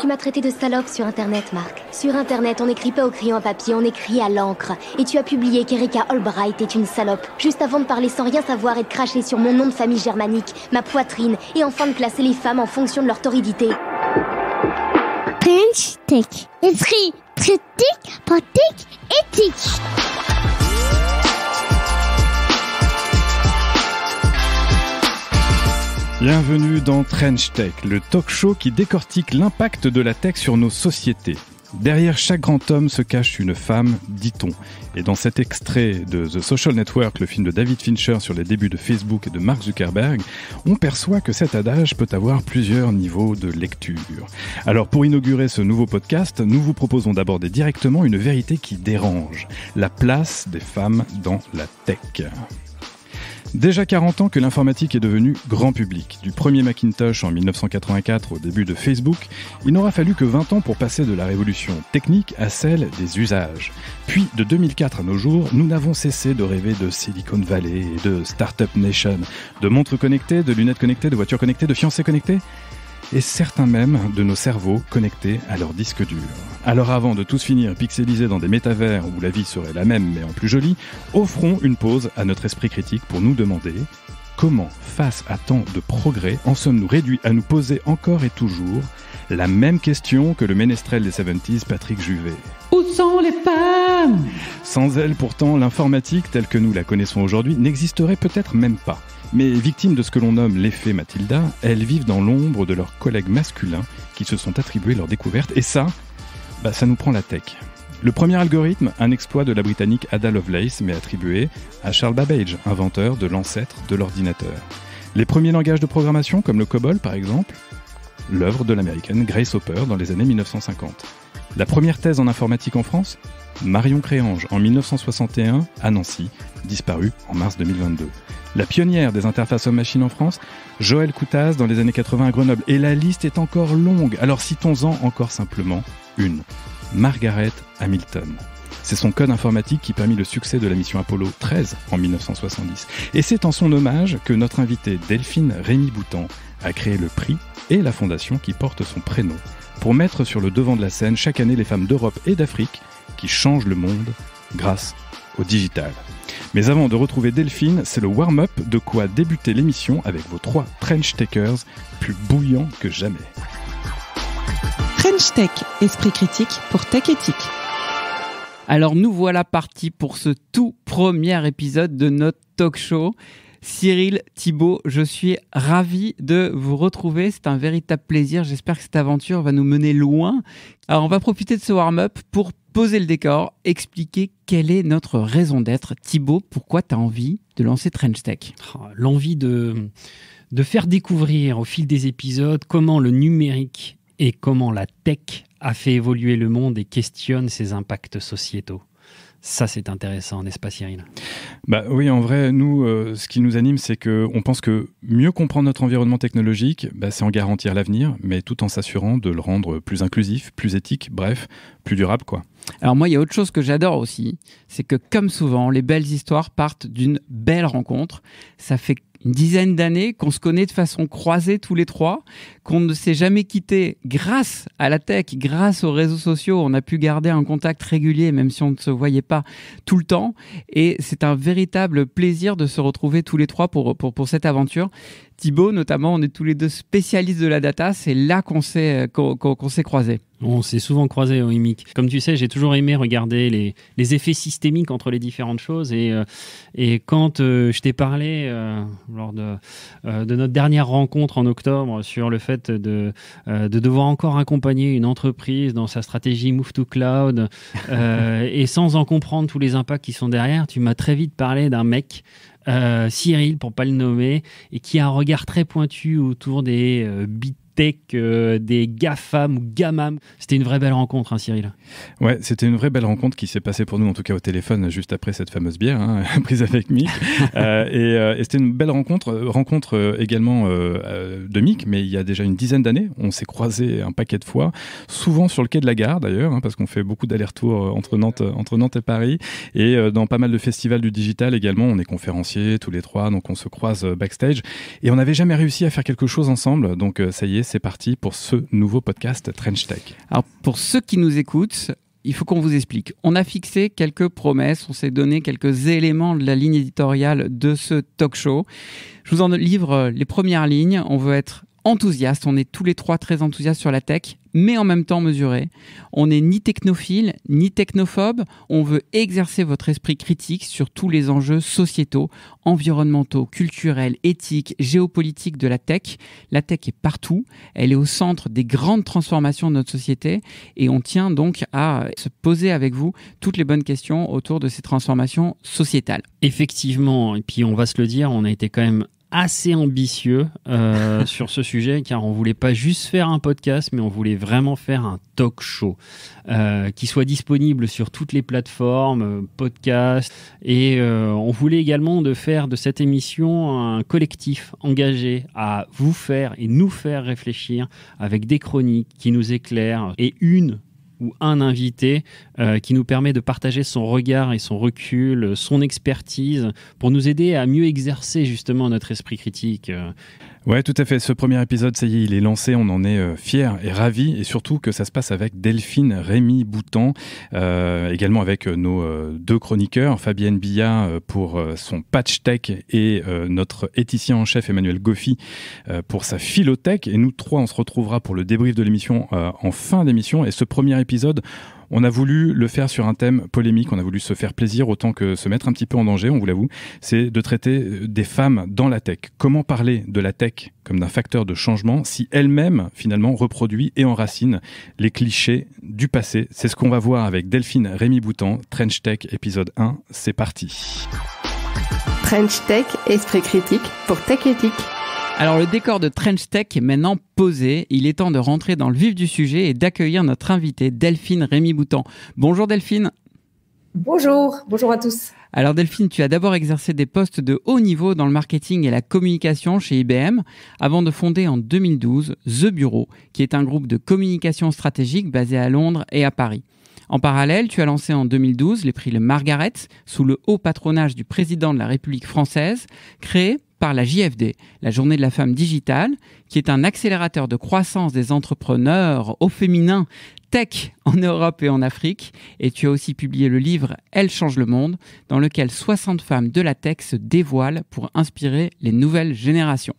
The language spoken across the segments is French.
Tu m'as traité de salope sur Internet, Marc. Sur Internet, on n'écrit pas au crayon à papier, on écrit à l'encre. Et tu as publié qu'Erika Albright est une salope, juste avant de parler sans rien savoir et de cracher sur mon nom de famille germanique, ma poitrine, et enfin de classer les femmes en fonction de leur torridité. French Tech. Esprit critique, pratique, éthique. Bienvenue dans Trench Tech, le talk show qui décortique l'impact de la tech sur nos sociétés. Derrière chaque grand homme se cache une femme, dit-on. Et dans cet extrait de The Social Network, le film de David Fincher sur les débuts de Facebook et de Mark Zuckerberg, on perçoit que cet adage peut avoir plusieurs niveaux de lecture. Alors pour inaugurer ce nouveau podcast, nous vous proposons d'aborder directement une vérité qui dérange, la place des femmes dans la tech. Déjà 40 ans que l'informatique est devenue grand public. Du premier Macintosh en 1984 au début de Facebook, il n'aura fallu que 20 ans pour passer de la révolution technique à celle des usages. Puis de 2004 à nos jours, nous n'avons cessé de rêver de Silicon Valley et de Startup Nation, de montres connectées, de lunettes connectées, de voitures connectées, de fiancés connectés, et certains même de nos cerveaux connectés à leur disque dur. Alors avant de tous finir pixelisés dans des métavers où la vie serait la même mais en plus jolie, offrons une pause à notre esprit critique pour nous demander comment, face à tant de progrès, en sommes-nous réduits à nous poser encore et toujours la même question que le ménestrel des 70s Patrick Juvet. Où sont les femmes ? Sans elles, pourtant, l'informatique telle que nous la connaissons aujourd'hui n'existerait peut-être même pas. Mais victimes de ce que l'on nomme l'effet Mathilda, elles vivent dans l'ombre de leurs collègues masculins qui se sont attribués leur découverte. Et ça nous prend la tech. Le premier algorithme, un exploit de la britannique Ada Lovelace, mais attribué à Charles Babbage, inventeur de l'ancêtre de l'ordinateur. Les premiers langages de programmation, comme le COBOL par exemple, l'œuvre de l'américaine Grace Hopper dans les années 1950. La première thèse en informatique en France, Marion Créange en 1961 à Nancy, disparue en mars 2022. La pionnière des interfaces homme-machine en France, Joëlle Coutaz dans les années 80 à Grenoble. Et la liste est encore longue, alors citons-en encore simplement une. Margaret Hamilton. C'est son code informatique qui permit le succès de la mission Apollo 13 en 1970. Et c'est en son hommage que notre invitée Delphine Rémy-Boutan a créé le prix et la fondation qui porte son prénom pour mettre sur le devant de la scène chaque année les femmes d'Europe et d'Afrique qui changent le monde grâce au digital. Mais avant de retrouver Delphine, c'est le warm-up de quoi débuter l'émission avec vos 3 Trench Techers plus bouillants que jamais. Trench Tech, esprit critique pour tech éthique. Alors nous voilà partis pour ce tout premier épisode de notre talk show. Cyril, Thibaut, je suis ravi de vous retrouver. C'est un véritable plaisir. J'espère que cette aventure va nous mener loin. Alors on va profiter de ce warm-up pour poser le décor, expliquer quelle est notre raison d'être. Thibaut, pourquoi tu as envie de lancer Trench Tech ? L'envie de faire découvrir au fil des épisodes comment le numérique et comment la tech a fait évoluer le monde et questionne ses impacts sociétaux. Ça, c'est intéressant, n'est-ce pas, Cyril ? Oui, en vrai, nous, ce qui nous anime, c'est qu'on pense que mieux comprendre notre environnement technologique, c'est en garantir l'avenir, mais tout en s'assurant de le rendre plus inclusif, plus éthique, bref, plus durable, quoi. Alors moi, il y a autre chose que j'adore aussi, c'est que comme souvent, les belles histoires partent d'une belle rencontre. Ça fait une dizaine d'années qu'on se connaît de façon croisée tous les trois, qu'on ne s'est jamais quitté grâce à la tech, grâce aux réseaux sociaux. On a pu garder un contact régulier, même si on ne se voyait pas tout le temps. Et c'est un véritable plaisir de se retrouver tous les trois pour cette aventure. Thibaut, notamment, on est tous les deux spécialistes de la data. C'est là qu'on s'est croisés. On s'est souvent croisés au IMIC. Comme tu sais, j'ai toujours aimé regarder les effets systémiques entre les différentes choses. Et quand je t'ai parlé lors de notre dernière rencontre en octobre sur le fait de devoir encore accompagner une entreprise dans sa stratégie Move to Cloud et sans en comprendre tous les impacts qui sont derrière, tu m'as très vite parlé d'un mec, Cyril pour pas le nommer, et qui a un regard très pointu autour des big tech, des GAFAM ou GAMAM. C'était une vraie belle rencontre, hein, Cyril. Ouais, c'était une vraie belle rencontre qui s'est passée pour nous, en tout cas au téléphone, juste après cette fameuse bière prise avec Mick. Et c'était une belle rencontre également de Mick, mais il y a déjà une dizaine d'années. On s'est croisés un paquet de fois, souvent sur le quai de la gare d'ailleurs, parce qu'on fait beaucoup d'allers-retours entre Nantes et Paris, et dans pas mal de festivals du digital également. On est conférenciers tous les trois, donc on se croise backstage. Et on n'avait jamais réussi à faire quelque chose ensemble, donc ça y est, y est, c'est parti pour ce nouveau podcast Trench Tech. Alors, pour ceux qui nous écoutent, il faut qu'on vous explique. On a fixé quelques promesses, on s'est donné quelques éléments de la ligne éditoriale de ce talk show. Je vous en livre les premières lignes. On veut être enthousiaste, on est tous les trois très enthousiastes sur la tech, mais en même temps mesurés. On n'est ni technophile, ni technophobe. On veut exercer votre esprit critique sur tous les enjeux sociétaux, environnementaux, culturels, éthiques, géopolitiques de la tech. La tech est partout. Elle est au centre des grandes transformations de notre société et on tient donc à se poser avec vous toutes les bonnes questions autour de ces transformations sociétales. Effectivement, et puis on va se le dire, on a été quand même assez ambitieux sur ce sujet, car on voulait pas juste faire un podcast, mais on voulait vraiment faire un talk show qui soit disponible sur toutes les plateformes, podcasts, et on voulait également faire de cette émission un collectif engagé à vous faire et nous faire réfléchir avec des chroniques qui nous éclairent et une ou un invité qui nous permet de partager son regard et son recul, son expertise, pour nous aider à mieux exercer justement notre esprit critique. Ouais, tout à fait. Ce premier épisode, ça y est, il est lancé. On en est fiers et ravis. Et surtout que ça se passe avec Delphine Rémy-Boutan, également avec nos deux chroniqueurs, Fabienne Billa pour son Patch Tech et notre éthicien en chef Emmanuel Goffi pour sa Philotech. Et nous trois, on se retrouvera pour le débrief de l'émission en fin d'émission. Et ce premier épisode, on a voulu le faire sur un thème polémique, on a voulu se faire plaisir autant que se mettre un petit peu en danger, on vous l'avoue, c'est de traiter des femmes dans la tech. Comment parler de la tech comme d'un facteur de changement si elle-même, finalement, reproduit et enracine les clichés du passé? C'est ce qu'on va voir avec Delphine Rémy-Boutan, Trench Tech, épisode 1, c'est parti. Trench Tech, esprit critique pour Tech Éthique. Alors le décor de Trench Tech est maintenant posé. Il est temps de rentrer dans le vif du sujet et d'accueillir notre invitée Delphine Rémy-Boutan. Bonjour Delphine. Bonjour à tous. Alors Delphine, tu as d'abord exercé des postes de haut niveau dans le marketing et la communication chez IBM avant de fonder en 2012 The Bureau, qui est un groupe de communication stratégique basé à Londres et à Paris. En parallèle, tu as lancé en 2012 les prix Le Margaret sous le haut patronage du président de la République française, créé par la JFD, la Journée de la Femme Digitale, qui est un accélérateur de croissance des entrepreneurs au féminin tech en Europe et en Afrique. Et tu as aussi publié le livre « Elle change le monde », dans lequel 60 femmes de la tech se dévoilent pour inspirer les nouvelles générations.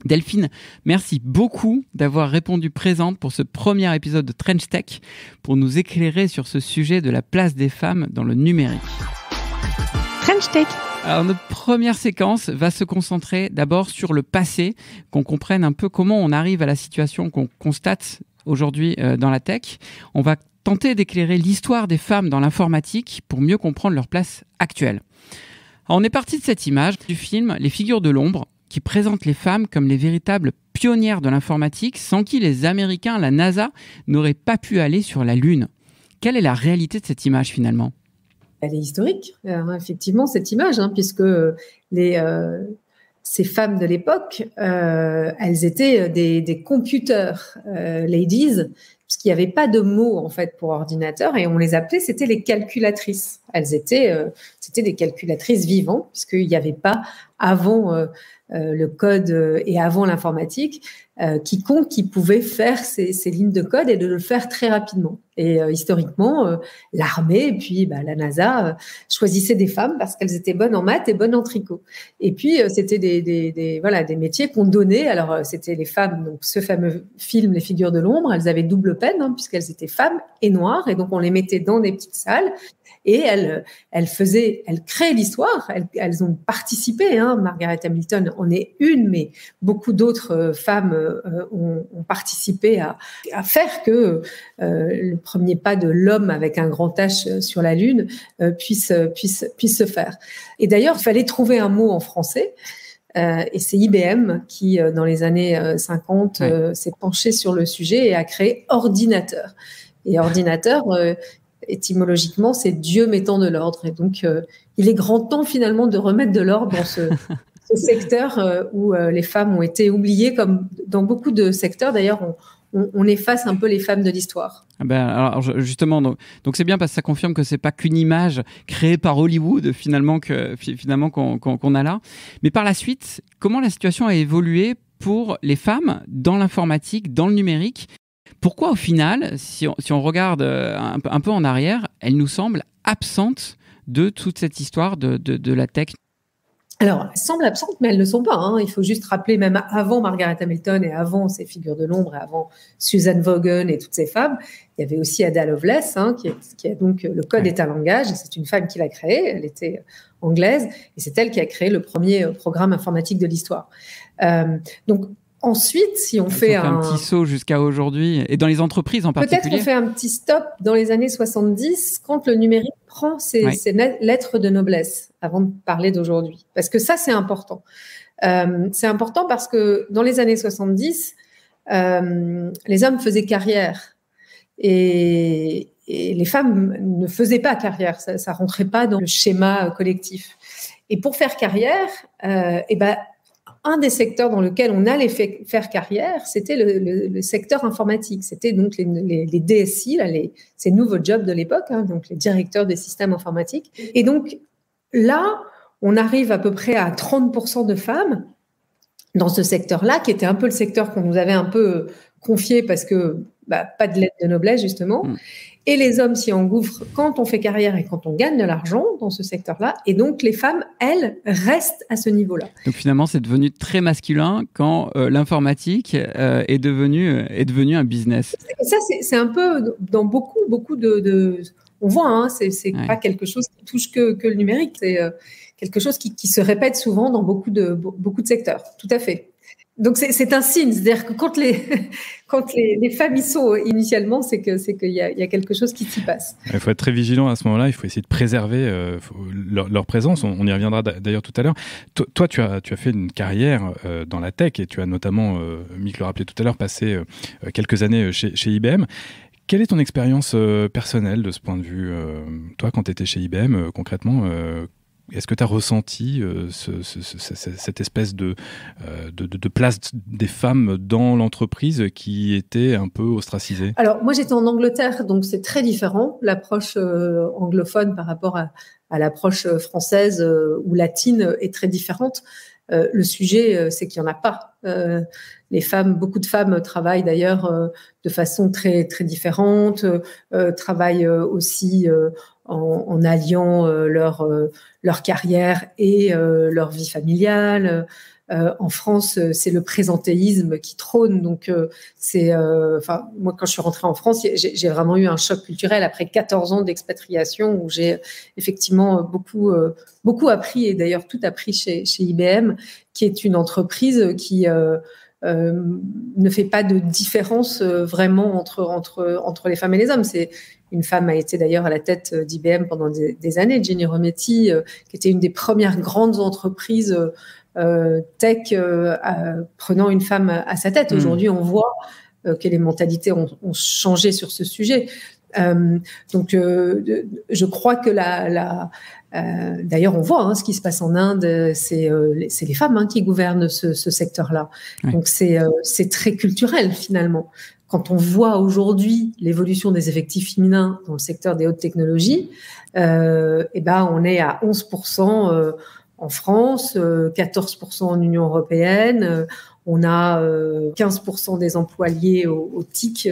Delphine, merci beaucoup d'avoir répondu présente pour ce premier épisode de Trench Tech pour nous éclairer sur ce sujet de la place des femmes dans le numérique. Trench Tech. Alors notre première séquence va se concentrer d'abord sur le passé, qu'on comprenne un peu comment on arrive à la situation qu'on constate aujourd'hui dans la tech. On va tenter d'éclairer l'histoire des femmes dans l'informatique pour mieux comprendre leur place actuelle. Alors, on est parti de cette image du film Les Figures de l'ombre, qui présente les femmes comme les véritables pionnières de l'informatique, sans qui les Américains, la NASA, n'auraient pas pu aller sur la Lune. Quelle est la réalité de cette image finalement ? Elle est historique, effectivement, cette image, puisque ces femmes de l'époque, elles étaient des computers ladies, puisqu'il n'y avait pas de mots en fait pour ordinateur, et on les appelait, c'était les calculatrices. C'était des calculatrices vivantes, puisqu'il n'y avait pas avant le code et avant l'informatique, quiconque qui pouvait faire ces lignes de code et de le faire très rapidement. Et historiquement, l'armée et puis la NASA choisissaient des femmes parce qu'elles étaient bonnes en maths et bonnes en tricot. Et puis c'était des métiers qu'on donnait. Alors c'était les femmes, donc ce fameux film Les Figures de l'ombre, elles avaient double peine puisqu'elles étaient femmes et noires, et donc on les mettait dans des petites salles. Et elles créent l'histoire, elles ont participé, Margaret Hamilton en est une, mais beaucoup d'autres femmes ont participé à faire que le premier pas de l'homme avec un grand H sur la Lune puisse se faire. Et d'ailleurs, il fallait trouver un mot en français. Et c'est IBM qui, dans les années 50, s'est penché sur le sujet et a créé ordinateur. Et ordinateur, étymologiquement, c'est Dieu mettant de l'ordre. Et donc, il est grand temps finalement de remettre de l'ordre dans ce secteur où les femmes ont été oubliées, comme dans beaucoup de secteurs. D'ailleurs, on efface un peu les femmes de l'histoire. Alors justement, donc c'est bien parce que ça confirme que c'est pas qu'une image créée par Hollywood finalement qu'on a là. Mais par la suite, comment la situation a évolué pour les femmes dans l'informatique, dans le numérique. Pourquoi, au final, si on regarde un peu en arrière, elles nous semblent absentes de toute cette histoire de la tech? Alors, elles semblent absentes, mais elles ne le sont pas. Hein. Il faut juste rappeler, même avant Margaret Hamilton et avant ces figures de l'ombre et avant Susan Vaughan et toutes ces femmes, il y avait aussi Ada Lovelace, qui a donc le code est un langage. Et c'est une femme qui l'a créé. Elle était anglaise et c'est elle qui a créé le premier programme informatique de l'histoire. Donc, ensuite, si on fait un petit saut jusqu'à aujourd'hui, et dans les entreprises en particulier. Peut-être qu'on fait un petit stop dans les années 70, quand le numérique prend ses lettres de noblesse, avant de parler d'aujourd'hui. Parce que ça, c'est important. C'est important parce que dans les années 70, les hommes faisaient carrière. Et les femmes ne faisaient pas carrière. Ça ne rentrait pas dans le schéma collectif. Et pour faire carrière, un des secteurs dans lequel on allait faire carrière, c'était le secteur informatique. C'était donc les DSI, ces nouveaux jobs de l'époque, donc les directeurs des systèmes informatiques. Et donc là, on arrive à peu près à 30% de femmes dans ce secteur-là, qui était un peu le secteur qu'on nous avait un peu confié parce que pas de lettre de noblesse, justement. Et les hommes s'y engouffrent quand on fait carrière et quand on gagne de l'argent dans ce secteur-là. Et donc, les femmes, elles, restent à ce niveau-là. Donc, finalement, c'est devenu très masculin quand l'informatique est devenu un business. Ça, c'est un peu dans beaucoup de... On voit, c'est pas quelque chose qui touche que le numérique. C'est quelque chose qui se répète souvent dans beaucoup de secteurs. Tout à fait. Donc c'est un signe, c'est-à-dire que quand les femmes y sont initialement, c'est qu'il y a quelque chose qui s'y passe. Il faut être très vigilant à ce moment-là. Il faut essayer de préserver leur présence. On y reviendra d'ailleurs tout à l'heure. Toi, tu as fait une carrière dans la tech et tu as notamment, Mick le rappelait tout à l'heure, passé quelques années chez IBM. Quelle est ton expérience personnelle de ce point de vue? Toi, quand tu étais chez IBM, concrètement, est-ce que tu as ressenti cette espèce de place des femmes dans l'entreprise qui était un peu ostracisée? Alors, moi, j'étais en Angleterre, donc c'est très différent, l'approche anglophone par rapport à l'approche française ou latine est très différente. Le sujet, c'est qu'il n'y en a pas. Beaucoup de femmes travaillent d'ailleurs de façon très, très différente, travaillent aussi en alliant leur carrière et leur vie familiale. En France, c'est le présentéisme qui trône. Donc, moi, quand je suis rentrée en France, j'ai vraiment eu un choc culturel après 14 ans d'expatriation où j'ai effectivement beaucoup appris et d'ailleurs tout appris chez IBM, qui est une entreprise qui ne fait pas de différence vraiment entre les femmes et les hommes. Une femme a été d'ailleurs à la tête d'IBM pendant des années, Ginny Rometty, qui était une des premières grandes entreprises tech prenant une femme à sa tête. Aujourd'hui, on voit que les mentalités ont changé sur ce sujet. Donc, je crois que d'ailleurs, on voit ce qui se passe en Inde, c'est les femmes qui gouvernent ce secteur-là. Oui. Donc, c'est très culturel finalement. Quand on voit aujourd'hui l'évolution des effectifs féminins dans le secteur des hautes technologies, on est à 11% en France, 14% en Union européenne. On a 15% des emplois liés aux TIC,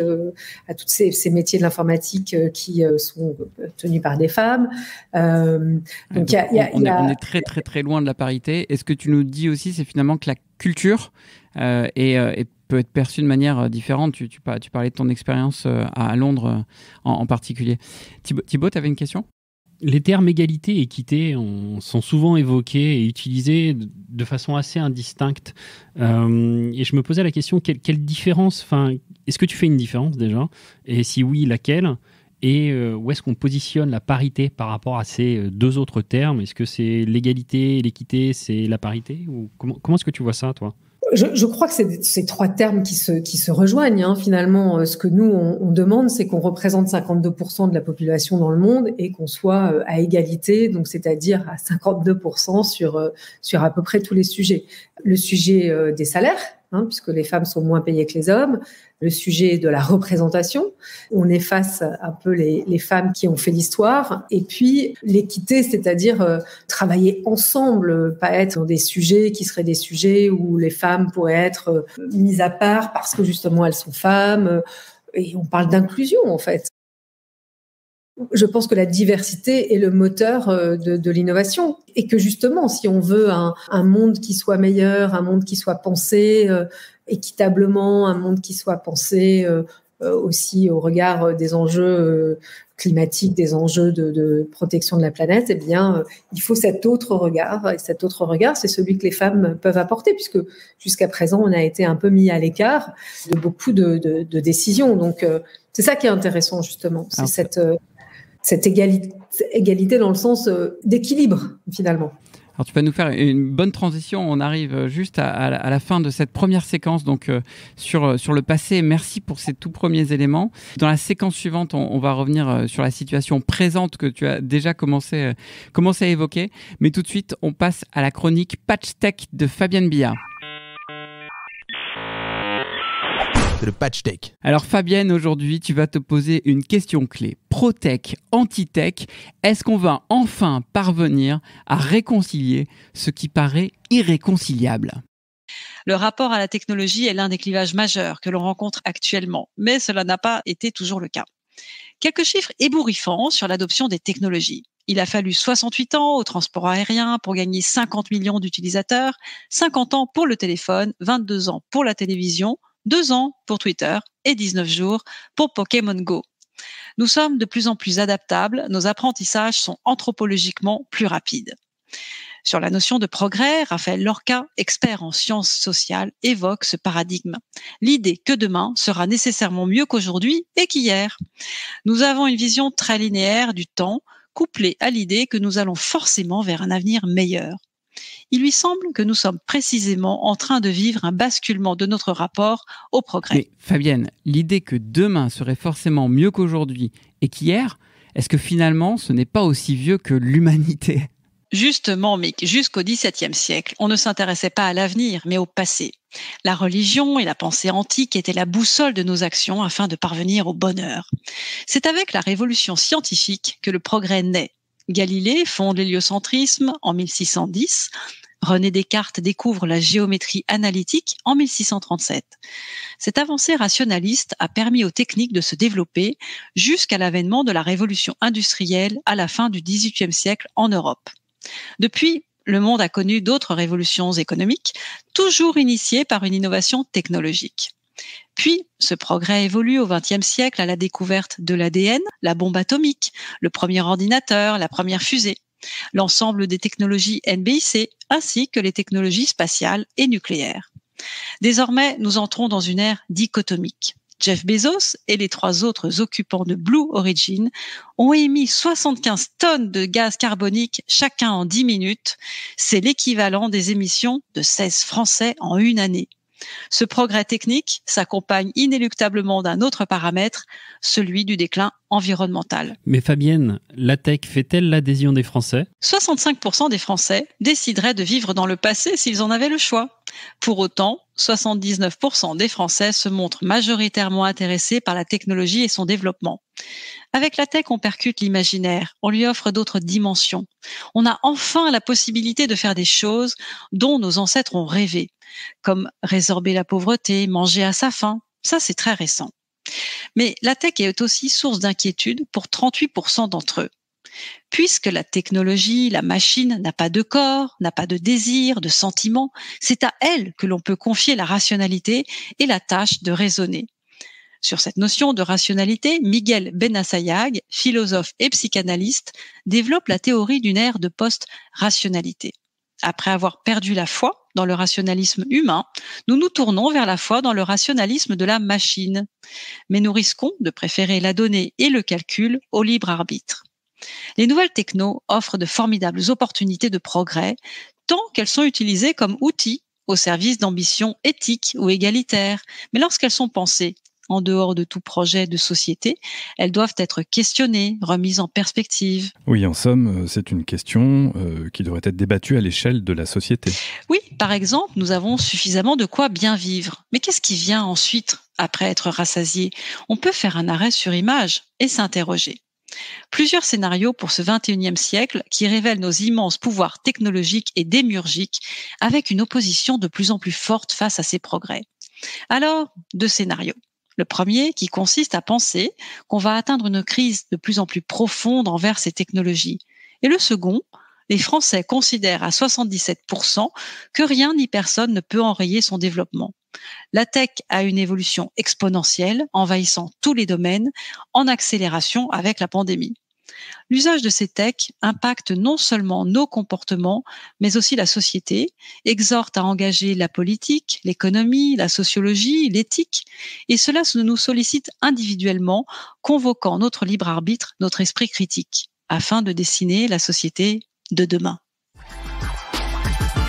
à tous ces métiers de l'informatique qui sont tenus par des femmes. Donc on est très très très loin de la parité. Et ce que tu nous dis aussi, c'est finalement que la culture peut être perçue de manière différente. Tu parlais de ton expérience à Londres en particulier. Thibaut, tu avais une question ? Les termes égalité et équité sont souvent évoqués et utilisés de façon assez indistincte. Et je me posais la question, quelle différence, est-ce que tu fais une différence déjà? Et si oui, laquelle? Et où est-ce qu'on positionne la parité par rapport à ces deux autres termes? Est-ce que c'est l'égalité, l'équité, c'est la parité? Ou comment est-ce que tu vois ça, toi? Je crois que c'est ces trois termes qui se rejoignent. Finalement, ce que nous, on demande, c'est qu'on représente 52% de la population dans le monde et qu'on soit à égalité, donc c'est-à-dire à 52% sur à peu près tous les sujets. Le sujet des salaires, puisque les femmes sont moins payées que les hommes. Le sujet de la représentation, on efface un peu les femmes qui ont fait l'histoire. Et puis l'équité, c'est-à-dire travailler ensemble, pas être dans des sujets qui seraient des sujets où les femmes pourraient être mises à part parce que justement elles sont femmes. Et on parle d'inclusion en fait. Je pense que la diversité est le moteur de l'innovation et que justement, si on veut un monde qui soit meilleur, un monde qui soit pensé équitablement, un monde qui soit pensé aussi au regard des enjeux climatiques, des enjeux de protection de la planète, eh bien, il faut cet autre regard. Et cet autre regard, c'est celui que les femmes peuvent apporter, puisque jusqu'à présent, on a été un peu mis à l'écart de beaucoup de décisions. Donc, c'est ça qui est intéressant, justement. C'est cette égalité dans le sens d'équilibre, finalement. Alors, tu vas nous faire une bonne transition. On arrive juste à la fin de cette première séquence, donc sur le passé. Merci pour ces tout premiers éléments. Dans la séquence suivante, on va revenir sur la situation présente que tu as déjà commencé à évoquer. Mais tout de suite, on passe à la chronique Patch Tech de Fabienne Billard. C'est le Patch Tech. Alors Fabienne, aujourd'hui, tu vas te poser une question clé. Pro-tech, anti-tech, est-ce qu'on va enfin parvenir à réconcilier ce qui paraît irréconciliable ? Le rapport à la technologie est l'un des clivages majeurs que l'on rencontre actuellement, mais cela n'a pas été toujours le cas. Quelques chiffres ébouriffants sur l'adoption des technologies. Il a fallu 68 ans au transport aérien pour gagner 50 millions d'utilisateurs, 50 ans pour le téléphone, 22 ans pour la télévision, 2 ans pour Twitter et 19 jours pour Pokémon Go. Nous sommes de plus en plus adaptables, nos apprentissages sont anthropologiquement plus rapides. Sur la notion de progrès, Raphaël Lorca, expert en sciences sociales, évoque ce paradigme. L'idée que demain sera nécessairement mieux qu'aujourd'hui et qu'hier. Nous avons une vision très linéaire du temps, couplée à l'idée que nous allons forcément vers un avenir meilleur. Il lui semble que nous sommes précisément en train de vivre un basculement de notre rapport au progrès. Mais Fabienne, l'idée que demain serait forcément mieux qu'aujourd'hui et qu'hier, est-ce que finalement ce n'est pas aussi vieux que l'humanité ? Justement, Mick, jusqu'au XVIIe siècle, on ne s'intéressait pas à l'avenir, mais au passé. La religion et la pensée antique étaient la boussole de nos actions afin de parvenir au bonheur. C'est avec la révolution scientifique que le progrès naît. Galilée fonde l'héliocentrisme en 1610. René Descartes découvre la géométrie analytique en 1637. Cette avancée rationaliste a permis aux techniques de se développer jusqu'à l'avènement de la révolution industrielle à la fin du XVIIIe siècle en Europe. Depuis, le monde a connu d'autres révolutions économiques, toujours initiées par une innovation technologique. Puis, ce progrès évolue au XXe siècle à la découverte de l'ADN, la bombe atomique, le premier ordinateur, la première fusée, l'ensemble des technologies NBIC, ainsi que les technologies spatiales et nucléaires. Désormais, nous entrons dans une ère dichotomique. Jeff Bezos et les 3 autres occupants de Blue Origin ont émis 75 tonnes de gaz carbonique chacun en 10 minutes. C'est l'équivalent des émissions de 16 Français en une année. Ce progrès technique s'accompagne inéluctablement d'un autre paramètre, celui du déclin environnemental. Mais Fabienne, la tech fait-elle l'adhésion des Français ? 65% des Français décideraient de vivre dans le passé s'ils en avaient le choix. Pour autant, 79% des Français se montrent majoritairement intéressés par la technologie et son développement. Avec la tech, on percute l'imaginaire, on lui offre d'autres dimensions. On a enfin la possibilité de faire des choses dont nos ancêtres ont rêvé, comme résorber la pauvreté, manger à sa faim. Ça, c'est très récent. Mais la tech est aussi source d'inquiétude pour 38% d'entre eux. Puisque la technologie, la machine n'a pas de corps, n'a pas de désir, de sentiment, c'est à elle que l'on peut confier la rationalité et la tâche de raisonner. Sur cette notion de rationalité, Miguel Benassayag, philosophe et psychanalyste, développe la théorie d'une ère de post-rationalité. Après avoir perdu la foi dans le rationalisme humain, nous nous tournons vers la foi dans le rationalisme de la machine. Mais nous risquons de préférer la donnée et le calcul au libre arbitre. Les nouvelles technos offrent de formidables opportunités de progrès, tant qu'elles sont utilisées comme outils au service d'ambitions éthiques ou égalitaires. Mais lorsqu'elles sont pensées en dehors de tout projet de société, elles doivent être questionnées, remises en perspective. Oui, en somme, c'est une question qui devrait être débattue à l'échelle de la société. Oui, par exemple, nous avons suffisamment de quoi bien vivre. Mais qu'est-ce qui vient ensuite, après être rassasié? On peut faire un arrêt sur image et s'interroger. Plusieurs scénarios pour ce 21e siècle qui révèlent nos immenses pouvoirs technologiques et démiurgiques avec une opposition de plus en plus forte face à ces progrès. Alors, 2 scénarios. Le premier qui consiste à penser qu'on va atteindre une crise de plus en plus profonde envers ces technologies. Et le second, les Français considèrent à 77% que rien ni personne ne peut enrayer son développement. La tech a une évolution exponentielle, envahissant tous les domaines, en accélération avec la pandémie. L'usage de ces techs impacte non seulement nos comportements, mais aussi la société, exhorte à engager la politique, l'économie, la sociologie, l'éthique, et cela nous sollicite individuellement, convoquant notre libre arbitre, notre esprit critique, afin de dessiner la société de demain.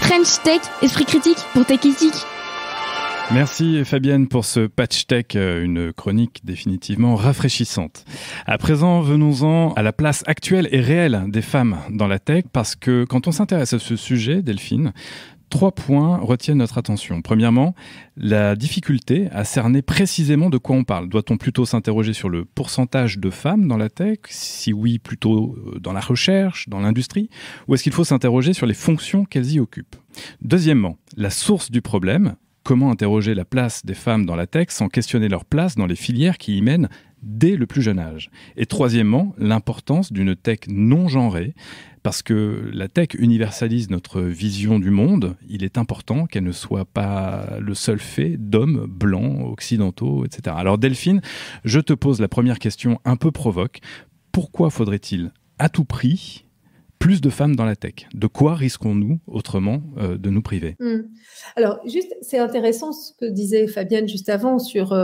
French Tech, esprit critique pour Tech Éthique. Merci Fabienne pour ce Patch Tech, une chronique définitivement rafraîchissante. À présent, venons-en à la place actuelle et réelle des femmes dans la tech, parce que quand on s'intéresse à ce sujet, Delphine, 3 points retiennent notre attention. Premièrement, la difficulté à cerner précisément de quoi on parle. Doit-on plutôt s'interroger sur le pourcentage de femmes dans la tech? Si oui, plutôt dans la recherche, dans l'industrie? Ou est-ce qu'il faut s'interroger sur les fonctions qu'elles y occupent? Deuxièmement, la source du problème. Comment interroger la place des femmes dans la tech sans questionner leur place dans les filières qui y mènent dès le plus jeune âge? Et troisièmement, l'importance d'une tech non genrée, parce que la tech universalise notre vision du monde. Il est important qu'elle ne soit pas le seul fait d'hommes blancs, occidentaux, etc. Alors Delphine, je te pose la première question un peu provoque. Pourquoi faudrait-il à tout prix plus de femmes dans la tech? De quoi risquons-nous autrement de nous priver? Alors, juste, c'est intéressant ce que disait Fabienne juste avant sur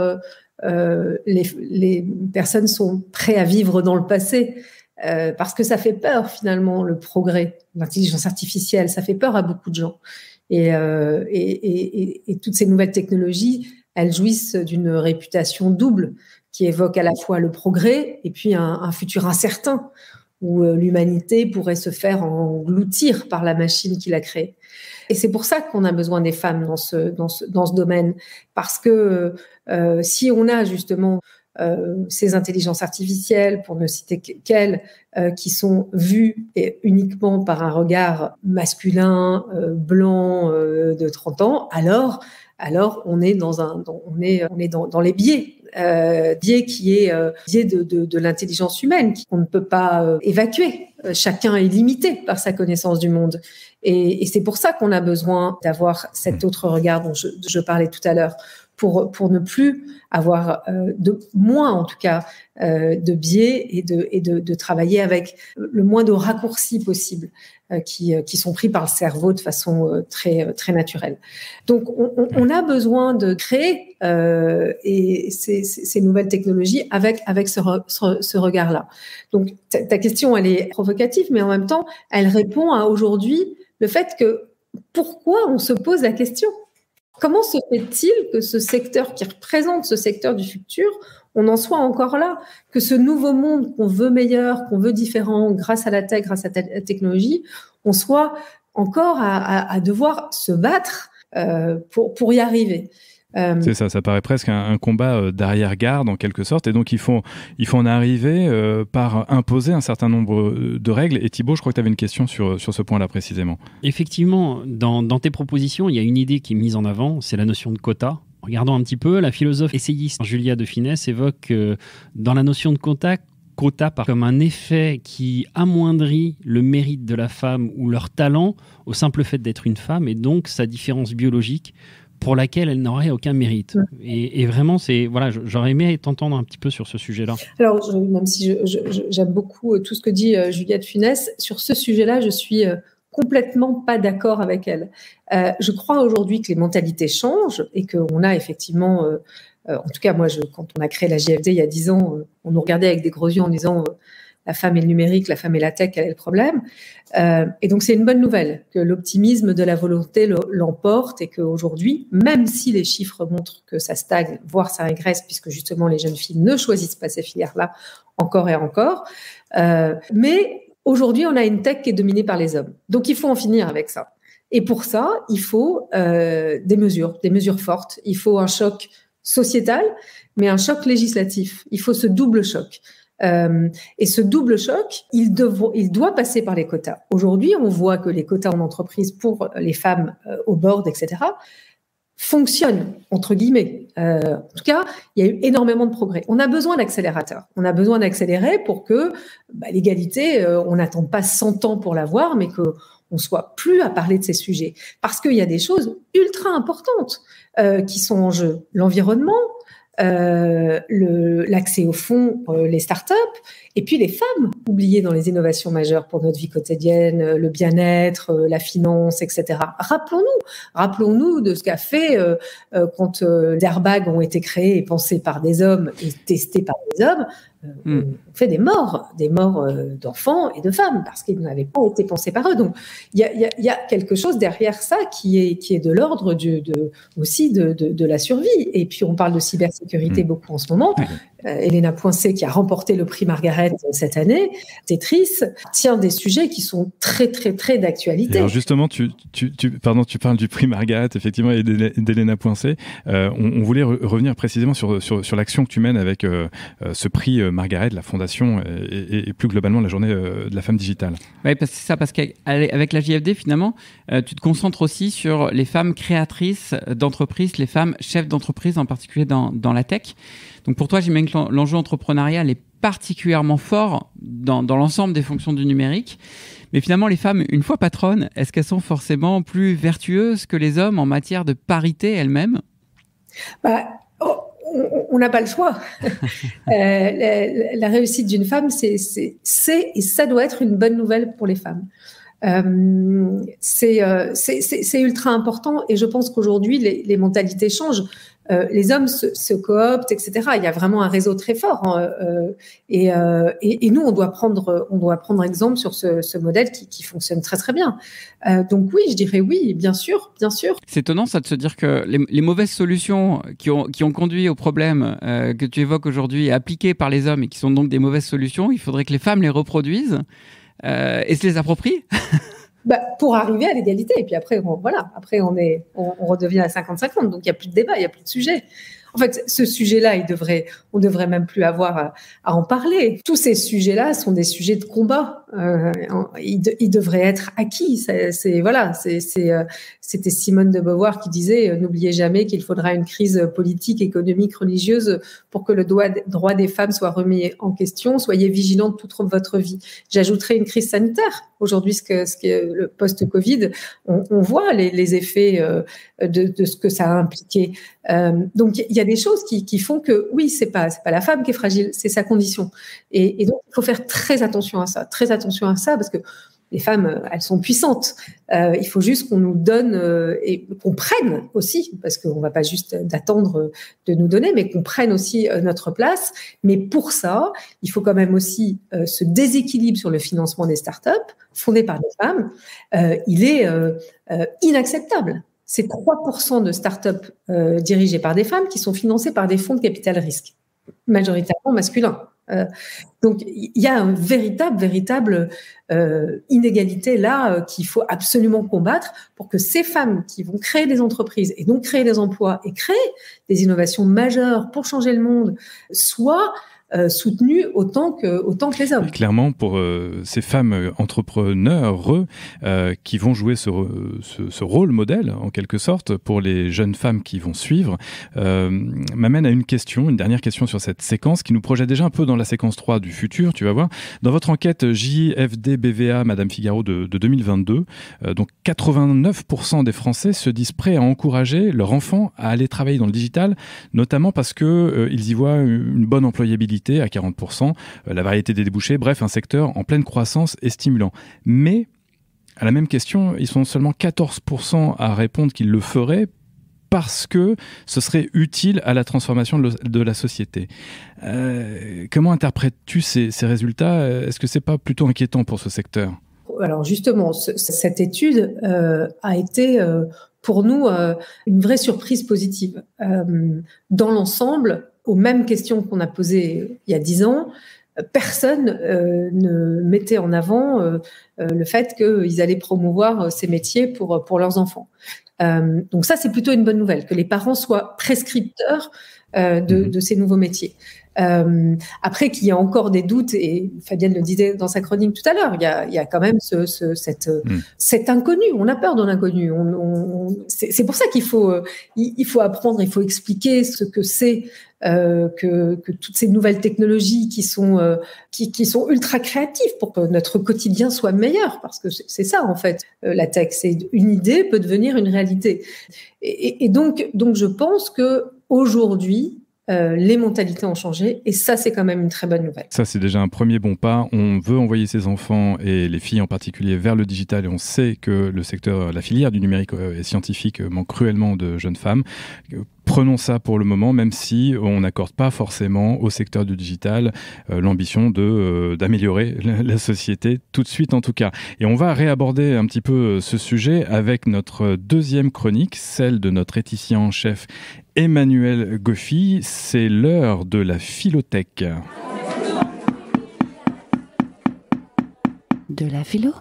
les personnes sont prêtes à vivre dans le passé parce que ça fait peur finalement, le progrès, l'intelligence artificielle, ça fait peur à beaucoup de gens. Et toutes ces nouvelles technologies, elles jouissent d'une réputation double qui évoque à la fois le progrès et puis un futur incertain, où l'humanité pourrait se faire engloutir par la machine qui l'a créée. Et c'est pour ça qu'on a besoin des femmes dans ce domaine, parce que si on a justement ces intelligences artificielles, pour ne citer qu'elles, qui sont vues uniquement par un regard masculin, blanc, de 30 ans, alors on est dans les biais. Biais qui est biais de l'intelligence humaine qu'on ne peut pas évacuer. Chacun est limité par sa connaissance du monde. Et c'est pour ça qu'on a besoin d'avoir cet autre regard dont je parlais tout à l'heure, pour ne plus avoir moins en tout cas de biais et de travailler avec le moins de raccourcis possible qui sont pris par le cerveau de façon très très naturelle. Donc on a besoin de créer et ces nouvelles technologies avec ce regard-là. Donc ta question, elle est provocative, mais en même temps elle répond à aujourd'hui le fait que pourquoi on se pose la question. Comment se fait-il que ce secteur qui représente ce secteur du futur, on en soit encore là, que ce nouveau monde qu'on veut meilleur, qu'on veut différent grâce à la tech, grâce à la technologie, on soit encore à devoir se battre pour y arriver. C'est ça paraît presque un combat d'arrière-garde en quelque sorte, et donc il faut en arriver par imposer un certain nombre de règles. Et Thibaut, je crois que tu avais une question sur ce point-là précisément. Effectivement, dans tes propositions, il y a une idée qui est mise en avant, c'est la notion de quota. Regardons un petit peu, la philosophe essayiste Julia de Finesse évoque dans la notion de quota comme un effet qui amoindrit le mérite de la femme ou leur talent au simple fait d'être une femme, et donc sa différence biologique pour laquelle elle n'aurait aucun mérite. Et vraiment, j'aurais aimé t'entendre un petit peu sur ce sujet-là. Alors, même si j'aime beaucoup tout ce que dit Julia de Funès, sur ce sujet-là, je suis complètement pas d'accord avec elle. Je crois aujourd'hui que les mentalités changent et qu'on a effectivement... en tout cas, moi, quand on a créé la JFD il y a 10 ans, on nous regardait avec des gros yeux en disant la femme et le numérique, la femme et la tech, quel est le problème? Et donc, c'est une bonne nouvelle que l'optimisme de la volonté l'emporte et qu'aujourd'hui, même si les chiffres montrent que ça stagne, voire ça régresse, puisque justement les jeunes filles ne choisissent pas ces filières-là encore et encore, mais aujourd'hui, on a une tech qui est dominée par les hommes. Donc, il faut en finir avec ça. Et pour ça, il faut des mesures fortes. Il faut un choc sociétal, mais un choc législatif. Il faut ce double choc. Et ce double choc, il doit passer par les quotas. Aujourd'hui, on voit que les quotas en entreprise pour les femmes au board, etc., fonctionnent, entre guillemets. En tout cas, il y a eu énormément de progrès. On a besoin d'accélérateurs. On a besoin d'accélérer pour que l'égalité, on n'attende pas 100 ans pour l'avoir, mais qu'on soit plus à parler de ces sujets. Parce qu'il y a des choses ultra importantes qui sont en jeu. L'environnement, l'accès aux fonds, les startups, et puis les femmes oubliées dans les innovations majeures pour notre vie quotidienne, le bien-être, la finance, etc. Rappelons-nous de ce qu'a fait quand les airbags ont été créés et pensés par des hommes et testés par des hommes. On fait des morts d'enfants et de femmes parce qu'ils n'avaient pas été pensés par eux. Donc, il y a quelque chose derrière ça qui est de l'ordre aussi de la survie. Et puis, on parle de cybersécurité beaucoup en ce moment. Elena Poincet, qui a remporté le prix Margaret cette année, Tetris, tient des sujets qui sont très, très, très d'actualité. Alors justement, tu parles du prix Margaret, effectivement, et d'Elena Poincet. On voulait revenir précisément sur l'action que tu mènes avec ce prix Margaret, la Fondation, et plus globalement la journée de la femme digitale. Oui, parce qu'avec la JFD, finalement, tu te concentres aussi sur les femmes créatrices d'entreprises, les femmes chefs d'entreprise, en particulier dans la tech. Donc pour toi, j'imagine que l'enjeu entrepreneurial est particulièrement fort dans l'ensemble des fonctions du numérique. Mais finalement, les femmes, une fois patronnes, est-ce qu'elles sont forcément plus vertueuses que les hommes en matière de parité elles-mêmes ? On n'a pas le choix. La réussite d'une femme, c'est et ça doit être une bonne nouvelle pour les femmes. C'est ultra important et je pense qu'aujourd'hui, les mentalités changent. Les hommes se cooptent, etc. Il y a vraiment un réseau très fort. Et nous, on doit prendre exemple sur ce modèle qui fonctionne très, très bien. Donc oui, je dirais oui, bien sûr. C'est étonnant, ça, de se dire que les mauvaises solutions qui ont conduit aux problèmes que tu évoques aujourd'hui et appliquées par les hommes et qui sont donc des mauvaises solutions, il faudrait que les femmes les reproduisent et se les approprient. Pour arriver à l'égalité. Et puis après, on redevient à 50-50. Donc, il n'y a plus de débat, il n'y a plus de sujet. En fait, ce sujet-là, on devrait même plus avoir à en parler. Tous ces sujets-là sont des sujets de combat. Ils devraient être acquis. C'était Simone de Beauvoir qui disait n'oubliez jamais qu'il faudra une crise politique, économique, religieuse pour que le droit des femmes soit remis en question. Soyez vigilantes toute votre vie. J'ajouterai une crise sanitaire. Aujourd'hui, ce que le post-Covid, on voit les effets de ce que ça a impliqué. Donc, il y a des choses qui font que, oui, c'est pas la femme qui est fragile, c'est sa condition. Et donc, il faut faire très attention à ça, parce que les femmes, elles sont puissantes. Il faut juste qu'on nous donne et qu'on prenne aussi, parce qu'on va pas juste d'attendre de nous donner, mais qu'on prenne aussi notre place. Mais pour ça, il faut quand même aussi ce déséquilibre sur le financement des startups fondées par des femmes. Il est inacceptable. C'est 3% de startups dirigées par des femmes qui sont financées par des fonds de capital risque, majoritairement masculins. Donc, il y a une véritable inégalité là qu'il faut absolument combattre pour que ces femmes qui vont créer des entreprises et donc créer des emplois et créer des innovations majeures pour changer le monde soient soutenues autant que les hommes. Et clairement, pour ces femmes entrepreneurs qui vont jouer ce rôle modèle, en quelque sorte, pour les jeunes femmes qui vont suivre, m'amène à une dernière question sur cette séquence qui nous projette déjà un peu dans la séquence 3 du futur, tu vas voir. Dans votre enquête JFD-BVA Madame Figaro de 2022, donc 89% des Français se disent prêts à encourager leur enfant à aller travailler dans le digital, notamment parce que ils y voient une bonne employabilité à 40%, la variété des débouchés, bref, un secteur en pleine croissance et stimulant. Mais, à la même question, ils sont seulement 14% à répondre qu'ils le feraient parce que ce serait utile à la transformation de la société. Comment interprètes-tu ces résultats? Est-ce que c'est pas plutôt inquiétant pour ce secteur? Alors justement, cette étude a été pour nous une vraie surprise positive. Dans l'ensemble, aux mêmes questions qu'on a posées il y a 10 ans, personne ne mettait en avant le fait qu'ils allaient promouvoir ces métiers pour leurs enfants. Donc ça, c'est plutôt une bonne nouvelle, que les parents soient prescripteurs de ces nouveaux métiers. Après qu'il y a encore des doutes, et Fabienne le disait dans sa chronique tout à l'heure, il y a quand même cet inconnu. On a peur de l'inconnu. C'est pour ça qu'il faut apprendre, il faut expliquer ce que c'est que toutes ces nouvelles technologies qui sont ultra créatives pour que notre quotidien soit meilleur, parce que c'est ça en fait la tech, c'est une idée peut devenir une réalité. Et donc je pense que aujourd'hui les mentalités ont changé et ça c'est quand même une très bonne nouvelle. Ça c'est déjà un premier bon pas. On veut envoyer ses enfants et les filles en particulier vers le digital et on sait que le secteur, la filière du numérique et scientifique manque cruellement de jeunes femmes. Prenons ça pour le moment, même si on n'accorde pas forcément au secteur du digital l'ambition d'améliorer la société tout de suite en tout cas. Et on va réaborder un petit peu ce sujet avec notre deuxième chronique, celle de notre éthicien en chef Emmanuel Goffi. C'est l'heure de la philothèque. De la philo,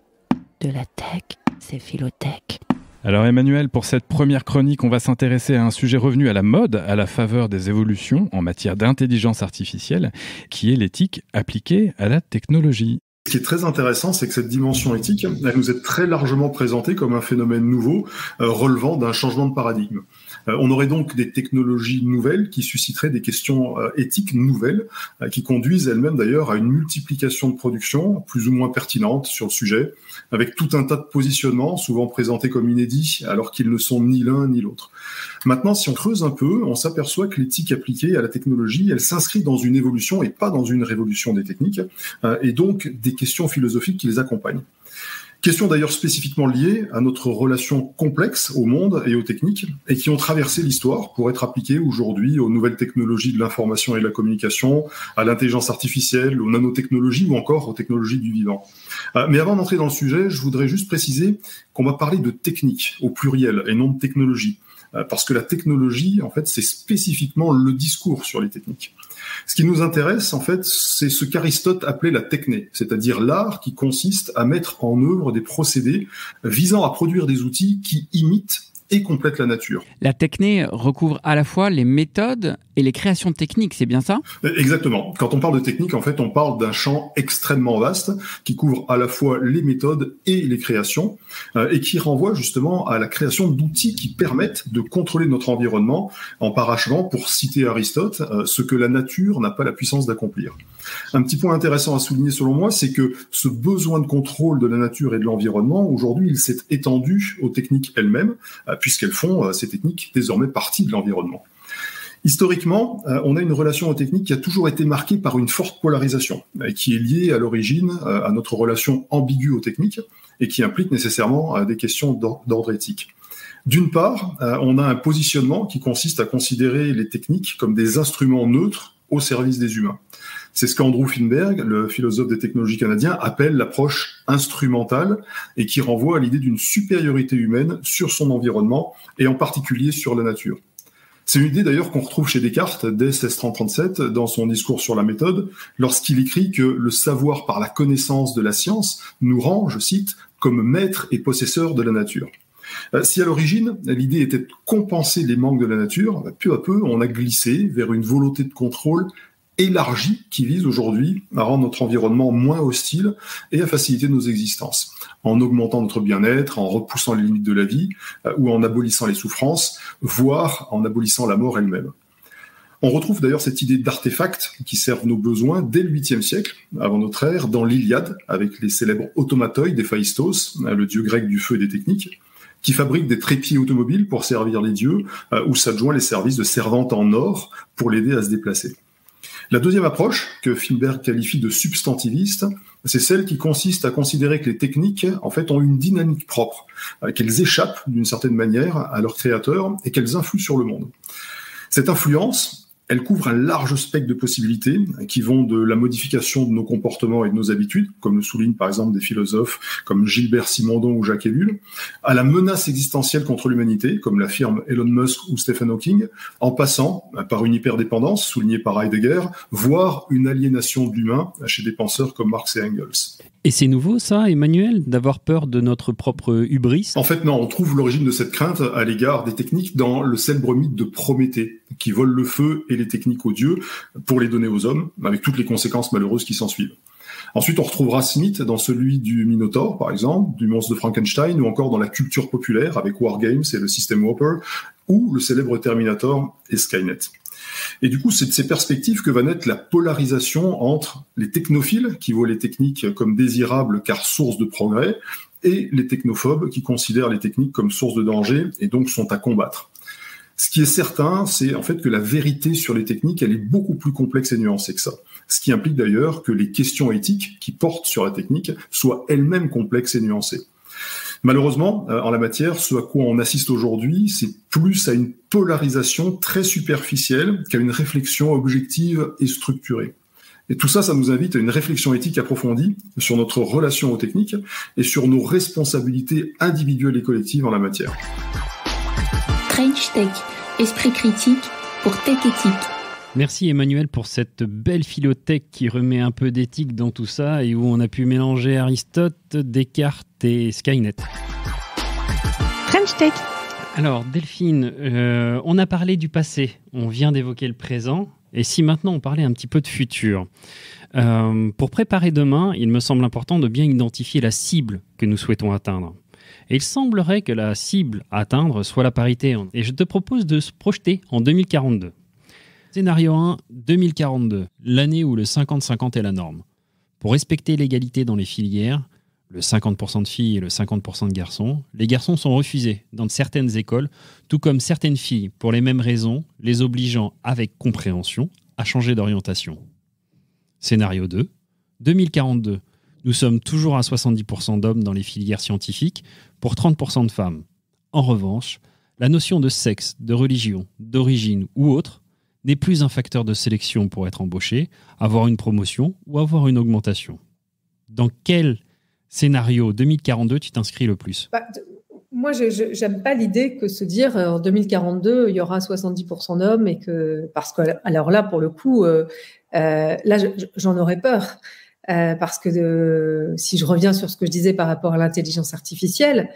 de la tech, c'est philothèque. Alors Emmanuel, pour cette première chronique, on va s'intéresser à un sujet revenu à la mode à la faveur des évolutions en matière d'intelligence artificielle, qui est l'éthique appliquée à la technologie. Ce qui est très intéressant, c'est que cette dimension éthique, elle nous est très largement présentée comme un phénomène nouveau, relevant d'un changement de paradigme. On aurait donc des technologies nouvelles qui susciteraient des questions éthiques nouvelles, qui conduisent elles-mêmes d'ailleurs à une multiplication de productions plus ou moins pertinentes sur le sujet, avec tout un tas de positionnements, souvent présentés comme inédits, alors qu'ils ne sont ni l'un ni l'autre. Maintenant, si on creuse un peu, on s'aperçoit que l'éthique appliquée à la technologie, elle s'inscrit dans une évolution et pas dans une révolution des techniques, et donc des questions philosophiques qui les accompagnent. Questions d'ailleurs spécifiquement liées à notre relation complexe au monde et aux techniques, et qui ont traversé l'histoire pour être appliquées aujourd'hui aux nouvelles technologies de l'information et de la communication, à l'intelligence artificielle, aux nanotechnologies ou encore aux technologies du vivant. Mais avant d'entrer dans le sujet, je voudrais juste préciser qu'on va parler de technique au pluriel et non de technologie. Parce que la technologie, en fait, c'est spécifiquement le discours sur les techniques. Ce qui nous intéresse, en fait, c'est ce qu'Aristote appelait la techné, c'est-à-dire l'art qui consiste à mettre en œuvre des procédés visant à produire des outils qui imitent et complètent la nature. La techné recouvre à la fois les méthodes et les créations techniques, c'est bien ça? Exactement. Quand on parle de technique, en fait, on parle d'un champ extrêmement vaste qui couvre à la fois les méthodes et les créations et qui renvoie justement à la création d'outils qui permettent de contrôler notre environnement en parachevant, pour citer Aristote, ce que la nature n'a pas la puissance d'accomplir. Un petit point intéressant à souligner selon moi, c'est que ce besoin de contrôle de la nature et de l'environnement, aujourd'hui, il s'est étendu aux techniques elles-mêmes, puisqu'elles font, ces techniques, désormais partie de l'environnement. Historiquement, on a une relation aux techniques qui a toujours été marquée par une forte polarisation, qui est liée à l'origine à notre relation ambiguë aux techniques et qui implique nécessairement des questions d'ordre éthique. D'une part, on a un positionnement qui consiste à considérer les techniques comme des instruments neutres au service des humains. C'est ce qu'Andrew Finberg, le philosophe des technologies canadien, appelle l'approche instrumentale et qui renvoie à l'idée d'une supériorité humaine sur son environnement et en particulier sur la nature. C'est une idée d'ailleurs qu'on retrouve chez Descartes dès 1637 dans son discours sur la méthode, lorsqu'il écrit que le savoir par la connaissance de la science nous rend, je cite, comme maître et possesseur de la nature. Si à l'origine, l'idée était de compenser les manques de la nature, peu à peu, on a glissé vers une volonté de contrôle élargie qui vise aujourd'hui à rendre notre environnement moins hostile et à faciliter nos existences, en augmentant notre bien-être, en repoussant les limites de la vie ou en abolissant les souffrances, voire en abolissant la mort elle-même. On retrouve d'ailleurs cette idée d'artefacts qui servent nos besoins dès le 8e siècle, avant notre ère, dans l'Iliade, avec les célèbres automatoi d'Héphaïstos, le dieu grec du feu et des techniques, qui fabrique des trépieds automobiles pour servir les dieux, ou s'adjoint les services de servantes en or pour l'aider à se déplacer. La deuxième approche, que Finberg qualifie de substantiviste, c'est celle qui consiste à considérer que les techniques, en fait, ont une dynamique propre, qu'elles échappent d'une certaine manière à leur créateur et qu'elles influent sur le monde. Cette influence, elle couvre un large spectre de possibilités qui vont de la modification de nos comportements et de nos habitudes, comme le soulignent par exemple des philosophes comme Gilbert Simondon ou Jacques Ellul, à la menace existentielle contre l'humanité, comme l'affirme Elon Musk ou Stephen Hawking, en passant par une hyperdépendance, soulignée par Heidegger, voire une aliénation de l'humain chez des penseurs comme Marx et Engels. Et c'est nouveau ça, Emmanuel, d'avoir peur de notre propre hubris? En fait, non, on trouve l'origine de cette crainte à l'égard des techniques dans le célèbre mythe de Prométhée, qui vole le feu et les techniques aux dieux pour les donner aux hommes, avec toutes les conséquences malheureuses qui s'ensuivent. Ensuite, on retrouvera ce mythe dans celui du Minotaure, par exemple, du monstre de Frankenstein, ou encore dans la culture populaire avec War Games et le système Hopper, ou le célèbre Terminator et Skynet. Et du coup, c'est de ces perspectives que va naître la polarisation entre les technophiles, qui voient les techniques comme désirables car source de progrès, et les technophobes, qui considèrent les techniques comme source de danger et donc sont à combattre. Ce qui est certain, c'est en fait que la vérité sur les techniques, elle est beaucoup plus complexe et nuancée que ça. Ce qui implique d'ailleurs que les questions éthiques qui portent sur la technique soient elles-mêmes complexes et nuancées. Malheureusement, en la matière, ce à quoi on assiste aujourd'hui, c'est plus à une polarisation très superficielle qu'à une réflexion objective et structurée. Et tout ça, ça nous invite à une réflexion éthique approfondie sur notre relation aux techniques et sur nos responsabilités individuelles et collectives en la matière. French Tech, esprit critique pour Tech Éthique. Merci Emmanuel pour cette belle philothèque qui remet un peu d'éthique dans tout ça et où on a pu mélanger Aristote, Descartes et Skynet. French Tech. Alors Delphine, on a parlé du passé, on vient d'évoquer le présent, et si maintenant on parlait un petit peu de futur. Pour préparer demain, il me semble important de bien identifier la cible que nous souhaitons atteindre. Et il semblerait que la cible à atteindre soit la parité. Et je te propose de se projeter en 2042. Scénario 1, 2042, l'année où le 50-50 est la norme. Pour respecter l'égalité dans les filières, le 50% de filles et le 50% de garçons, les garçons sont refusés dans certaines écoles, tout comme certaines filles, pour les mêmes raisons, les obligeant avec compréhension à changer d'orientation. Scénario 2, 2042, nous sommes toujours à 70% d'hommes dans les filières scientifiques pour 30% de femmes. En revanche, la notion de sexe, de religion, d'origine ou autre n'est plus un facteur de sélection pour être embauché, avoir une promotion ou avoir une augmentation. Dans quel scénario 2042 tu t'inscris le plus? Moi, je n'aime pas l'idée que se dire en 2042, il y aura 70% d'hommes et que, parce que, alors là, pour le coup, là, j'en aurais peur. Parce que si je reviens sur ce que je disais par rapport à l'intelligence artificielle,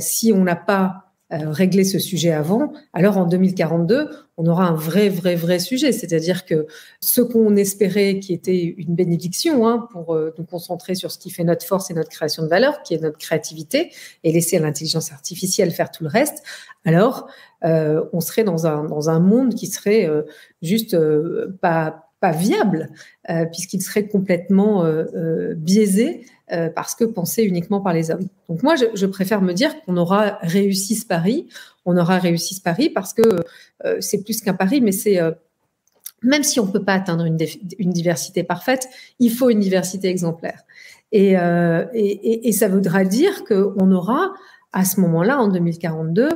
si on n'a pas réglé ce sujet avant, alors en 2042, on aura un vrai sujet. C'est-à-dire que ce qu'on espérait qui était une bénédiction pour nous concentrer sur ce qui fait notre force et notre création de valeur, qui est notre créativité, et laisser l'intelligence artificielle faire tout le reste, alors on serait dans un monde qui serait juste pas viable, puisqu'il serait complètement biaisé parce que pensé uniquement par les hommes. Donc moi, je préfère me dire qu'on aura réussi ce pari. On aura réussi ce pari parce que c'est plus qu'un pari, mais c'est même si on ne peut pas atteindre une diversité parfaite, il faut une diversité exemplaire. Et ça voudra dire qu'on aura à ce moment-là, en 2042,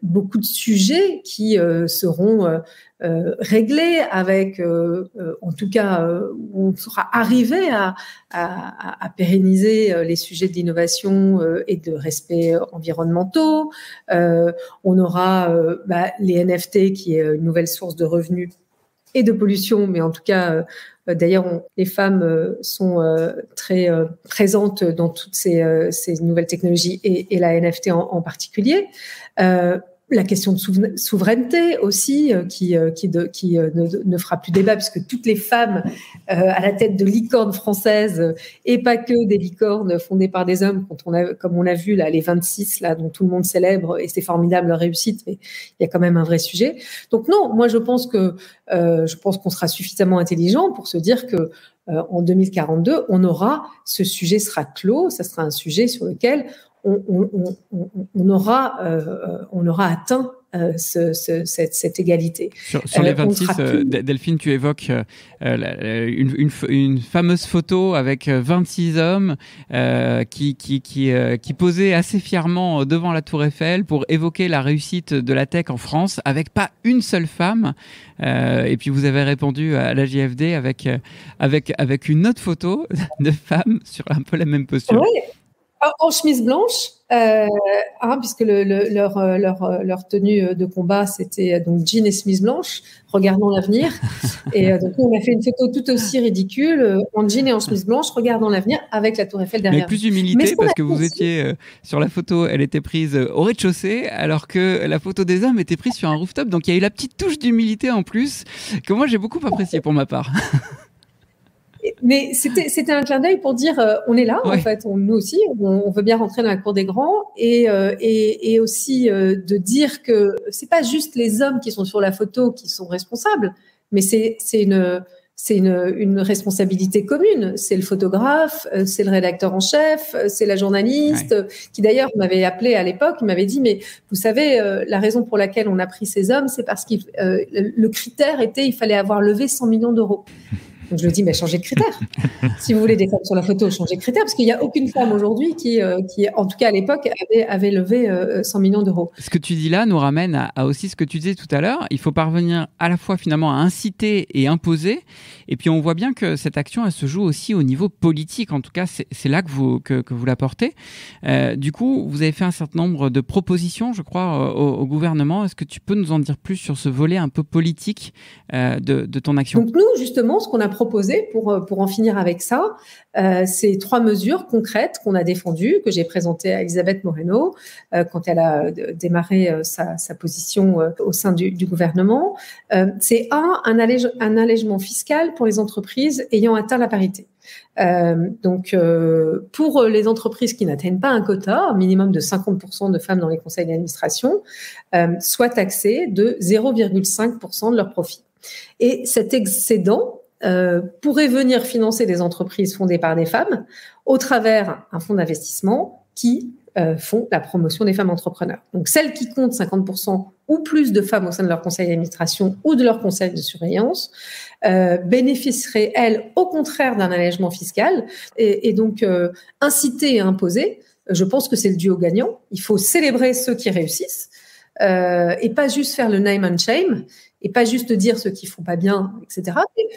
beaucoup de sujets qui seront réglés avec, en tout cas, on sera arrivé à pérenniser les sujets de l'innovation et de respect environnementaux. On aura les NFT qui est une nouvelle source de revenus et de pollution, mais en tout cas, d'ailleurs, les femmes sont très présentes dans toutes ces nouvelles technologies et la NFT en particulier. La question de souveraineté aussi, qui ne fera plus débat, puisque toutes les femmes à la tête de licornes françaises, et pas que des licornes fondées par des hommes, comme on a vu là, les 26 là, dont tout le monde célèbre, et c'est formidable leur réussite, mais il y a quand même un vrai sujet. Donc non, moi je pense qu'on sera suffisamment intelligent pour se dire que en 2042, ce sujet sera clos, ça sera un sujet sur lequel on aura atteint cette égalité. Sur les 26, Delphine, tu évoques une fameuse photo avec 26 hommes qui posaient assez fièrement devant la Tour Eiffel pour évoquer la réussite de la tech en France, avec pas une seule femme. Et puis vous avez répondu à la JFD avec une autre photo de femme sur un peu la même posture. Oui, en chemise blanche, puisque leur tenue de combat, c'était donc jean et chemise blanche, regardant l'avenir. Et donc, nous, on a fait une photo tout aussi ridicule, en jean et en chemise blanche, regardant l'avenir, avec la Tour Eiffel derrière. Mais plus d'humilité, parce que vous étiez sur la photo, elle était prise au rez-de-chaussée, alors que la photo des hommes était prise sur un rooftop. Donc, il y a eu la petite touche d'humilité en plus, que moi, j'ai beaucoup apprécié pour ma part. Mais c'était un clin d'œil pour dire on est là, en fait, nous aussi, on veut bien rentrer dans la cour des grands, et aussi de dire que c'est pas juste les hommes qui sont sur la photo qui sont responsables, mais c'est une responsabilité commune. C'est le photographe, c'est le rédacteur en chef, c'est la journaliste, qui d'ailleurs m'avait appelé à l'époque, il m'avait dit, mais vous savez, la raison pour laquelle on a pris ces hommes, c'est parce que le critère était, il fallait avoir levé 100 millions d'euros. Donc je lui dis, mais changez de critère. Si vous voulez des femmes sur la photo, changez de critère, parce qu'il n'y a aucune femme aujourd'hui qui, en tout cas à l'époque, avait levé 100 millions d'euros. Ce que tu dis là nous ramène à aussi ce que tu disais tout à l'heure. Il faut parvenir à la fois finalement à inciter et imposer. Et puis on voit bien que cette action, elle se joue aussi au niveau politique. En tout cas, c'est là que vous la portez. Du coup, vous avez fait un certain nombre de propositions, je crois, au gouvernement. Est-ce que tu peux nous en dire plus sur ce volet un peu politique de ton action? Donc nous, justement, ce qu'on a proposé pour en finir avec ça, c'est 3 mesures concrètes qu'on a défendues, que j'ai présentées à Elisabeth Moreno quand elle a démarré sa position au sein du gouvernement. C'est un allègement fiscal pour les entreprises ayant atteint la parité. Donc, pour les entreprises qui n'atteignent pas un quota, un minimum de 50% de femmes dans les conseils d'administration, soient taxées de 0,5% de leur profit. Et cet excédent pourrait venir financer des entreprises fondées par des femmes au travers un fonds d'investissement qui font la promotion des femmes entrepreneurs. Donc, celles qui comptent 50% ou plus de femmes au sein de leur conseil d'administration ou de leur conseil de surveillance bénéficieraient, elles, au contraire d'un allègement fiscal et donc inciter et imposer. Je pense que c'est le duo gagnant. Il faut célébrer ceux qui réussissent et pas juste faire le name and shame et pas juste dire ceux qui font pas bien, etc. Et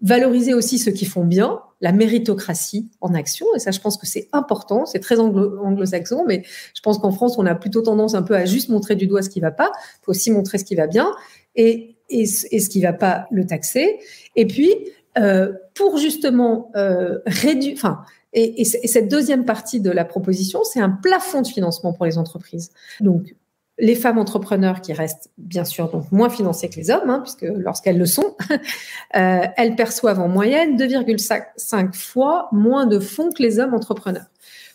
valoriser aussi ceux qui font bien, la méritocratie en action. Et ça, je pense que c'est important. C'est très anglo-saxon, mais je pense qu'en France, on a plutôt tendance un peu à juste montrer du doigt ce qui va pas. Il faut aussi montrer ce qui va bien et ce qui va pas, le taxer. Et puis, pour justement réduire... Et cette deuxième partie de la proposition, c'est un plafond de financement pour les entreprises. Donc, les femmes entrepreneurs qui restent bien sûr donc moins financées que les hommes, puisque lorsqu'elles le sont, elles perçoivent en moyenne 2,5 fois moins de fonds que les hommes entrepreneurs.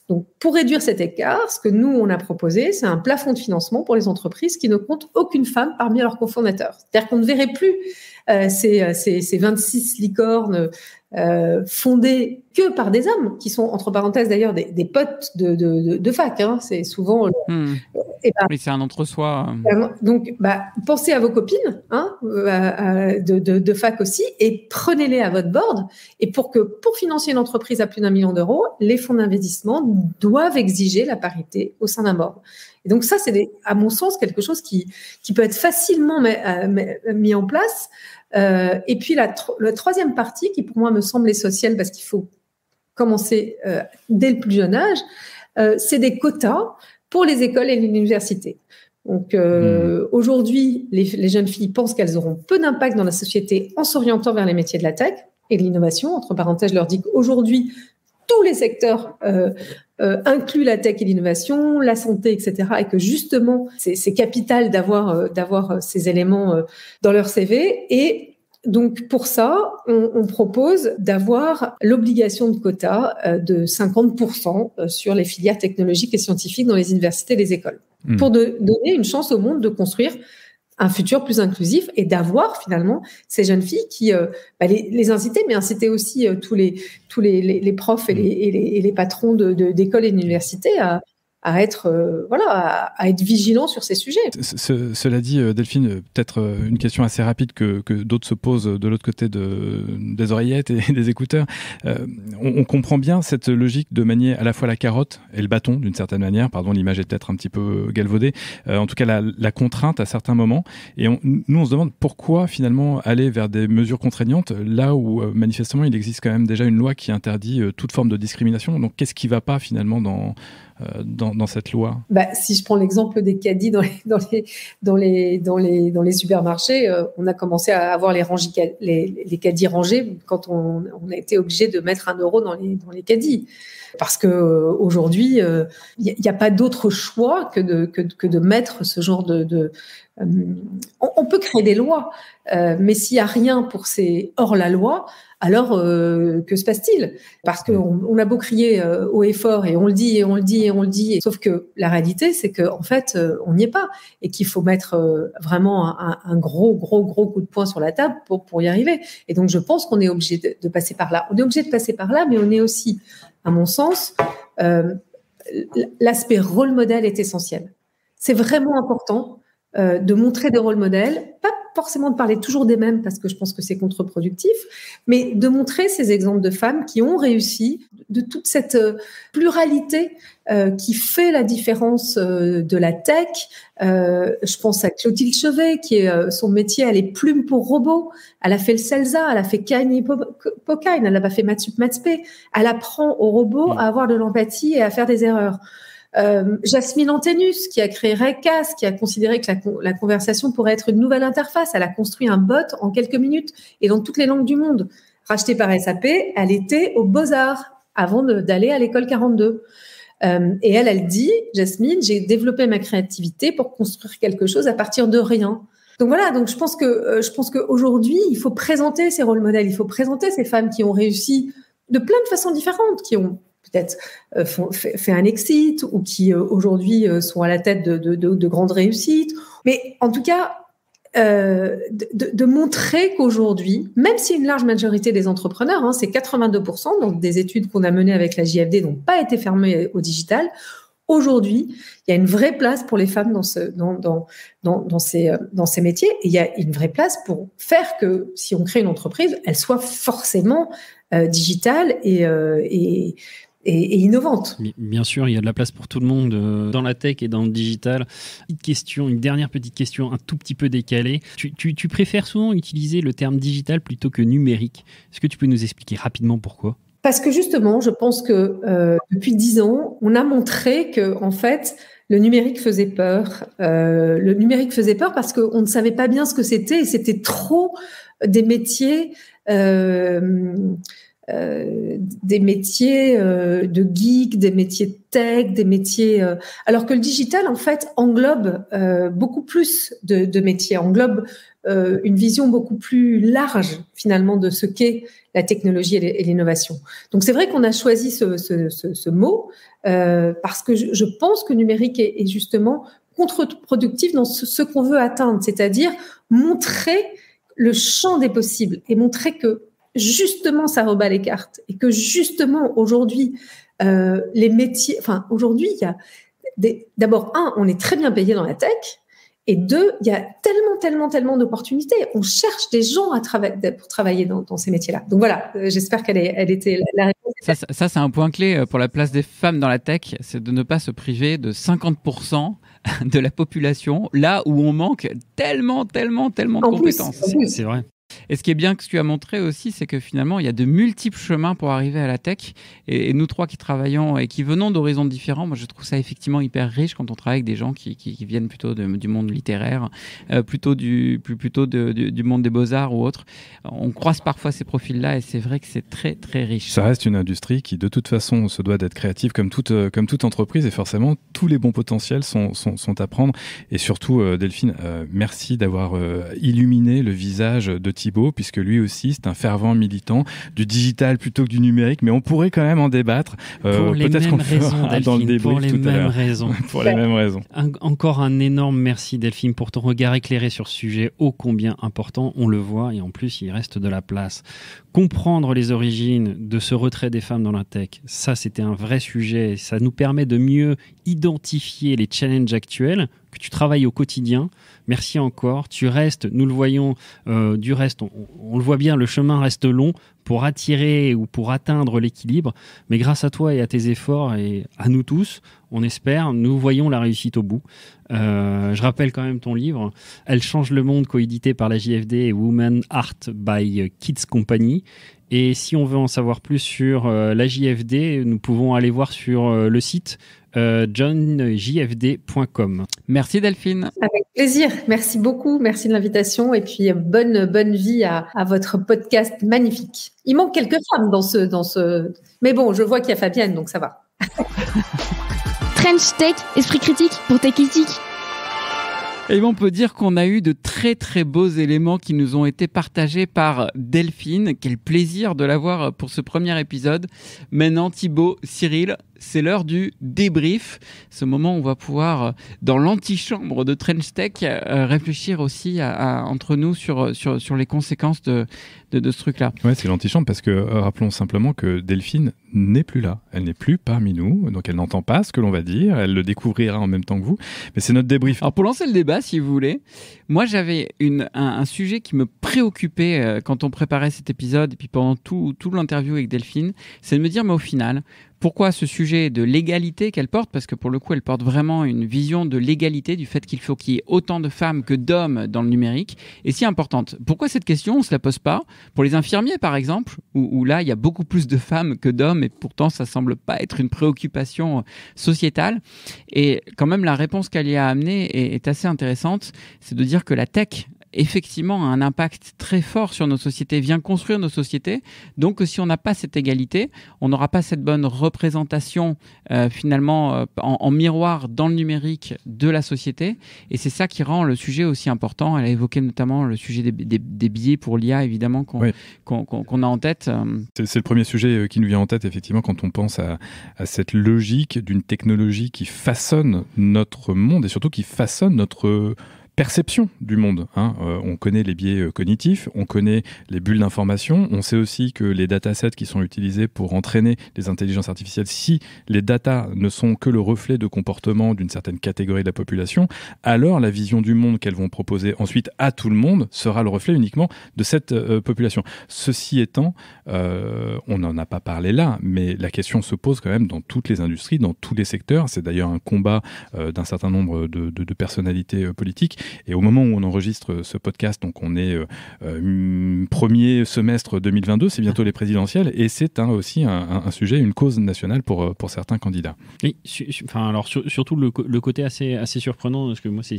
Donc, pour réduire cet écart, ce que nous, on a proposé, c'est un plafond de financement pour les entreprises qui ne comptent aucune femme parmi leurs cofondateurs. C'est-à-dire qu'on ne verrait plus ces 26 licornes fondées que par des hommes, qui sont, entre parenthèses d'ailleurs, des potes de fac. C'est souvent... oui, c'est un entre-soi. Donc, pensez à vos copines de fac aussi et prenez-les à votre board. Et pour financer une entreprise à plus d'1 million d'euros, les fonds d'investissement doivent exiger la parité au sein d'un board. Et donc ça, c'est à mon sens quelque chose qui peut être facilement mis en place. Et puis la troisième partie, qui pour moi me semble essentielle parce qu'il faut commencer dès le plus jeune âge, c'est des quotas pour les écoles et les universités. Donc aujourd'hui, les jeunes filles pensent qu'elles auront peu d'impact dans la société en s'orientant vers les métiers de la tech et de l'innovation. Entre parenthèses, je leur dis qu'aujourd'hui, tous les secteurs incluent la tech et l'innovation, la santé, etc. Et que justement, c'est capital d'avoir ces éléments dans leur CV. Et donc, pour ça, on propose d'avoir l'obligation de quota de 50% sur les filières technologiques et scientifiques dans les universités et les écoles, pour donner une chance au monde de construire un futur plus inclusif et d'avoir finalement ces jeunes filles qui les inciter, mais inciter aussi tous les profs et les patrons d'écoles et d'universités à être vigilant sur ces sujets. Cela dit, Delphine, peut-être une question assez rapide que d'autres se posent de l'autre côté des oreillettes et des écouteurs. On comprend bien cette logique de manier à la fois la carotte et le bâton d'une certaine manière. Pardon, l'image est peut-être un petit peu galvaudée. En tout cas, la contrainte à certains moments. Et nous, on se demande pourquoi finalement aller vers des mesures contraignantes là où manifestement il existe quand même déjà une loi qui interdit toute forme de discrimination. Donc, qu'est-ce qui ne va pas finalement dans cette loi? Si je prends l'exemple des caddies dans les supermarchés, on a commencé à avoir les caddies rangés quand on a été obligé de mettre 1 euro dans les caddies. Parce que aujourd'hui, il n'y a pas d'autre choix que de mettre ce genre on peut créer des lois, mais s'il n'y a rien pour ces hors la loi, alors que se passe-t-il? Parce qu'on a beau crier haut et fort et on le dit et on le dit et on le dit, sauf que la réalité c'est que en fait on n'y est pas et qu'il faut mettre vraiment un gros coup de poing sur la table pour y arriver. Et donc je pense qu'on est obligé de passer par là. On est obligé de passer par là, mais on est aussi, à mon sens, l'aspect rôle modèle est essentiel. C'est vraiment important de montrer des rôles modèles, pas forcément de parler toujours des mêmes parce que je pense que c'est contre-productif, mais de montrer ces exemples de femmes qui ont réussi, de toute cette pluralité qui fait la différence de la tech. Je pense à Clotilde Chevet, qui est son métier, elle est plume pour robots. Elle a fait le CELSA, elle a fait Kanye Pokaine, elle n'a pas fait Mathsup-Mathspé. Elle apprend aux robots à avoir de l'empathie et à faire des erreurs. Jasmine Antenus, qui a créé Recast, qui a considéré que la conversation pourrait être une nouvelle interface. Elle a construit un bot en quelques minutes et dans toutes les langues du monde. Rachetée par SAP, elle était aux Beaux-Arts avant d'aller à l'école 42. Et elle dit, Jasmine, j'ai développé ma créativité pour construire quelque chose à partir de rien. Donc voilà, donc je pense qu'aujourd'hui, il faut présenter ces rôles modèles, il faut présenter ces femmes qui ont réussi de plein de façons différentes, qui ont peut-être fait un exit ou qui aujourd'hui sont à la tête de grandes réussites. Mais en tout cas, de montrer qu'aujourd'hui, même si une large majorité des entrepreneurs, c'est 82%, donc des études qu'on a menées avec la JFD n'ont pas été fermées au digital, aujourd'hui, il y a une vraie place pour les femmes dans ces métiers et il y a une vraie place pour faire que si on crée une entreprise, elle soit forcément digitale et innovante. Bien sûr, il y a de la place pour tout le monde dans la tech et dans le digital. Une dernière petite question un tout petit peu décalée. Tu préfères souvent utiliser le terme digital plutôt que numérique. Est-ce que tu peux nous expliquer rapidement pourquoi ? Parce que justement, je pense que depuis 10 ans, on a montré que en fait, le numérique faisait peur. Le numérique faisait peur parce qu'on ne savait pas bien ce que c'était et c'était trop des métiers... des métiers de geek, des métiers de tech, des métiers... alors que le digital, en fait, englobe beaucoup plus de métiers, englobe une vision beaucoup plus large, finalement, de ce qu'est la technologie et l'innovation. Donc, c'est vrai qu'on a choisi ce mot parce que je pense que numérique est justement contre-productif dans ce qu'on veut atteindre, c'est-à-dire montrer le champ des possibles et montrer que justement, ça rebat les cartes et que justement, aujourd'hui, les métiers... Enfin, aujourd'hui, il y a... D'abord, on est très bien payé dans la tech et 2, il y a tellement d'opportunités. On cherche des gens pour travailler dans ces métiers-là. Donc voilà, j'espère elle était la réponse. Ça, c'est un point clé pour la place des femmes dans la tech, c'est de ne pas se priver de 50% de la population, là où on manque tellement de compétences. C'est vrai. Et ce qui est bien que tu as montré aussi, c'est que finalement, il y a de multiples chemins pour arriver à la tech. Et nous trois qui travaillons et qui venons d'horizons différents, moi je trouve ça effectivement hyper riche quand on travaille avec des gens qui viennent plutôt du monde littéraire, plutôt du monde des beaux-arts ou autre. On croise parfois ces profils-là et c'est vrai que c'est très très riche. Ça reste une industrie qui de toute façon se doit d'être créative comme toute entreprise et forcément tous les bons potentiels sont à prendre. Et surtout Delphine, merci d'avoir illuminé le visage de Thibaut, puisque lui aussi, c'est un fervent militant du digital plutôt que du numérique, mais on pourrait quand même en débattre. Pour les peut-être mêmes qu'on le fera raisons, dans le Delphine, débrief pour les tout à mêmes l'heure. raisons. Pour les mêmes raisons. Encore un énorme merci, Delphine, pour ton regard éclairé sur ce sujet ô combien important. On le voit, et en plus, il reste de la place. Comprendre les origines de ce retrait des femmes dans la tech, ça, c'était un vrai sujet. Ça nous permet de mieux identifier les challenges actuels que tu travailles au quotidien. Merci encore. Tu restes, nous le voyons, du reste, on le voit bien, le chemin reste long pour attirer ou pour atteindre l'équilibre. Mais grâce à toi et à tes efforts et à nous tous, on espère, nous voyons la réussite au bout. Je rappelle quand même ton livre, Elle change le monde, coédité par la JFD et Women Art by Kids Company. Et si on veut en savoir plus sur la JFD, nous pouvons aller voir sur le site johnjfd.com. Merci Delphine. Avec plaisir. Merci beaucoup. Merci de l'invitation. Et puis, bonne vie à votre podcast magnifique. Il manque quelques femmes dans ce... Mais bon, je vois qu'il y a Fabienne, donc ça va. French Tech, esprit critique pour Tech Critique. Et on peut dire qu'on a eu de très très beaux éléments qui nous ont été partagés par Delphine. Quel plaisir de l'avoir pour ce premier épisode. Maintenant, Thibaut, Cyril, c'est l'heure du débrief. Ce moment où on va pouvoir, dans l'antichambre de Trench Tech, réfléchir aussi entre nous sur les conséquences de ce truc-là. Ouais, c'est l'antichambre parce que rappelons simplement que Delphine n'est plus là. Elle n'est plus parmi nous, donc elle n'entend pas ce que l'on va dire. Elle le découvrira en même temps que vous. Mais c'est notre débrief. Alors pour lancer le débat, si vous voulez, moi j'avais un sujet qui me préoccupait quand on préparait cet épisode et puis pendant tout l'interview avec Delphine, c'est de me dire, mais au final, pourquoi ce sujet de l'égalité qu'elle porte, parce que pour le coup elle porte vraiment une vision de l'égalité, du fait qu'il faut qu'il y ait autant de femmes que d'hommes dans le numérique, est si importante. Pourquoi cette question, on ne se la pose pas pour les infirmiers par exemple, où là il y a beaucoup plus de femmes que d'hommes et pourtant ça semble pas être une préoccupation sociétale. Et quand même la réponse qu'elle y a amenée est assez intéressante, c'est de dire que la tech effectivement a un impact très fort sur nos sociétés, vient construire nos sociétés. Donc si on n'a pas cette égalité, on n'aura pas cette bonne représentation finalement en miroir dans le numérique de la société. Et c'est ça qui rend le sujet aussi important. Elle a évoqué notamment le sujet des billets pour l'IA, évidemment, qu'on a en tête. C'est le premier sujet qui nous vient en tête, effectivement, quand on pense à cette logique d'une technologie qui façonne notre monde et surtout qui façonne notre perception du monde. On connaît les biais cognitifs, on connaît les bulles d'information, on sait aussi que les datasets qui sont utilisés pour entraîner les intelligences artificielles, si les datas ne sont que le reflet de comportement d'une certaine catégorie de la population, alors la vision du monde qu'elles vont proposer ensuite à tout le monde sera le reflet uniquement de cette population. Ceci étant, on n'en a pas parlé là, mais la question se pose quand même dans toutes les industries, dans tous les secteurs. C'est d'ailleurs un combat d'un certain nombre de personnalités politiques. Et au moment où on enregistre ce podcast, donc on est premier semestre 2022, c'est bientôt les présidentielles, et c'est aussi un sujet, une cause nationale pour certains candidats. Oui, alors surtout le côté assez surprenant, parce que moi c'est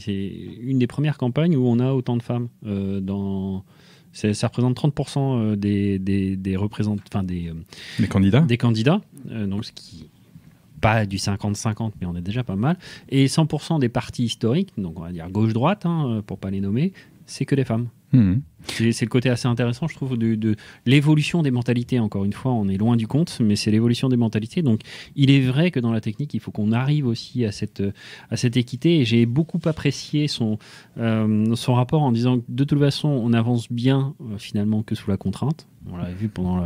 une des premières campagnes où on a autant de femmes ça représente 30% des représentants, enfin des candidats. Donc ce qui pas du 50-50, mais on est déjà pas mal. Et 100% des partis historiques, donc on va dire gauche-droite, pour pas les nommer, c'est que des femmes. C'est le côté assez intéressant, je trouve, de l'évolution des mentalités. Encore une fois, on est loin du compte, mais c'est l'évolution des mentalités. Donc, il est vrai que dans la technique, il faut qu'on arrive aussi à cette équité. Et j'ai beaucoup apprécié son rapport en disant que de toute façon, on avance bien finalement que sous la contrainte. On l'a vu pendant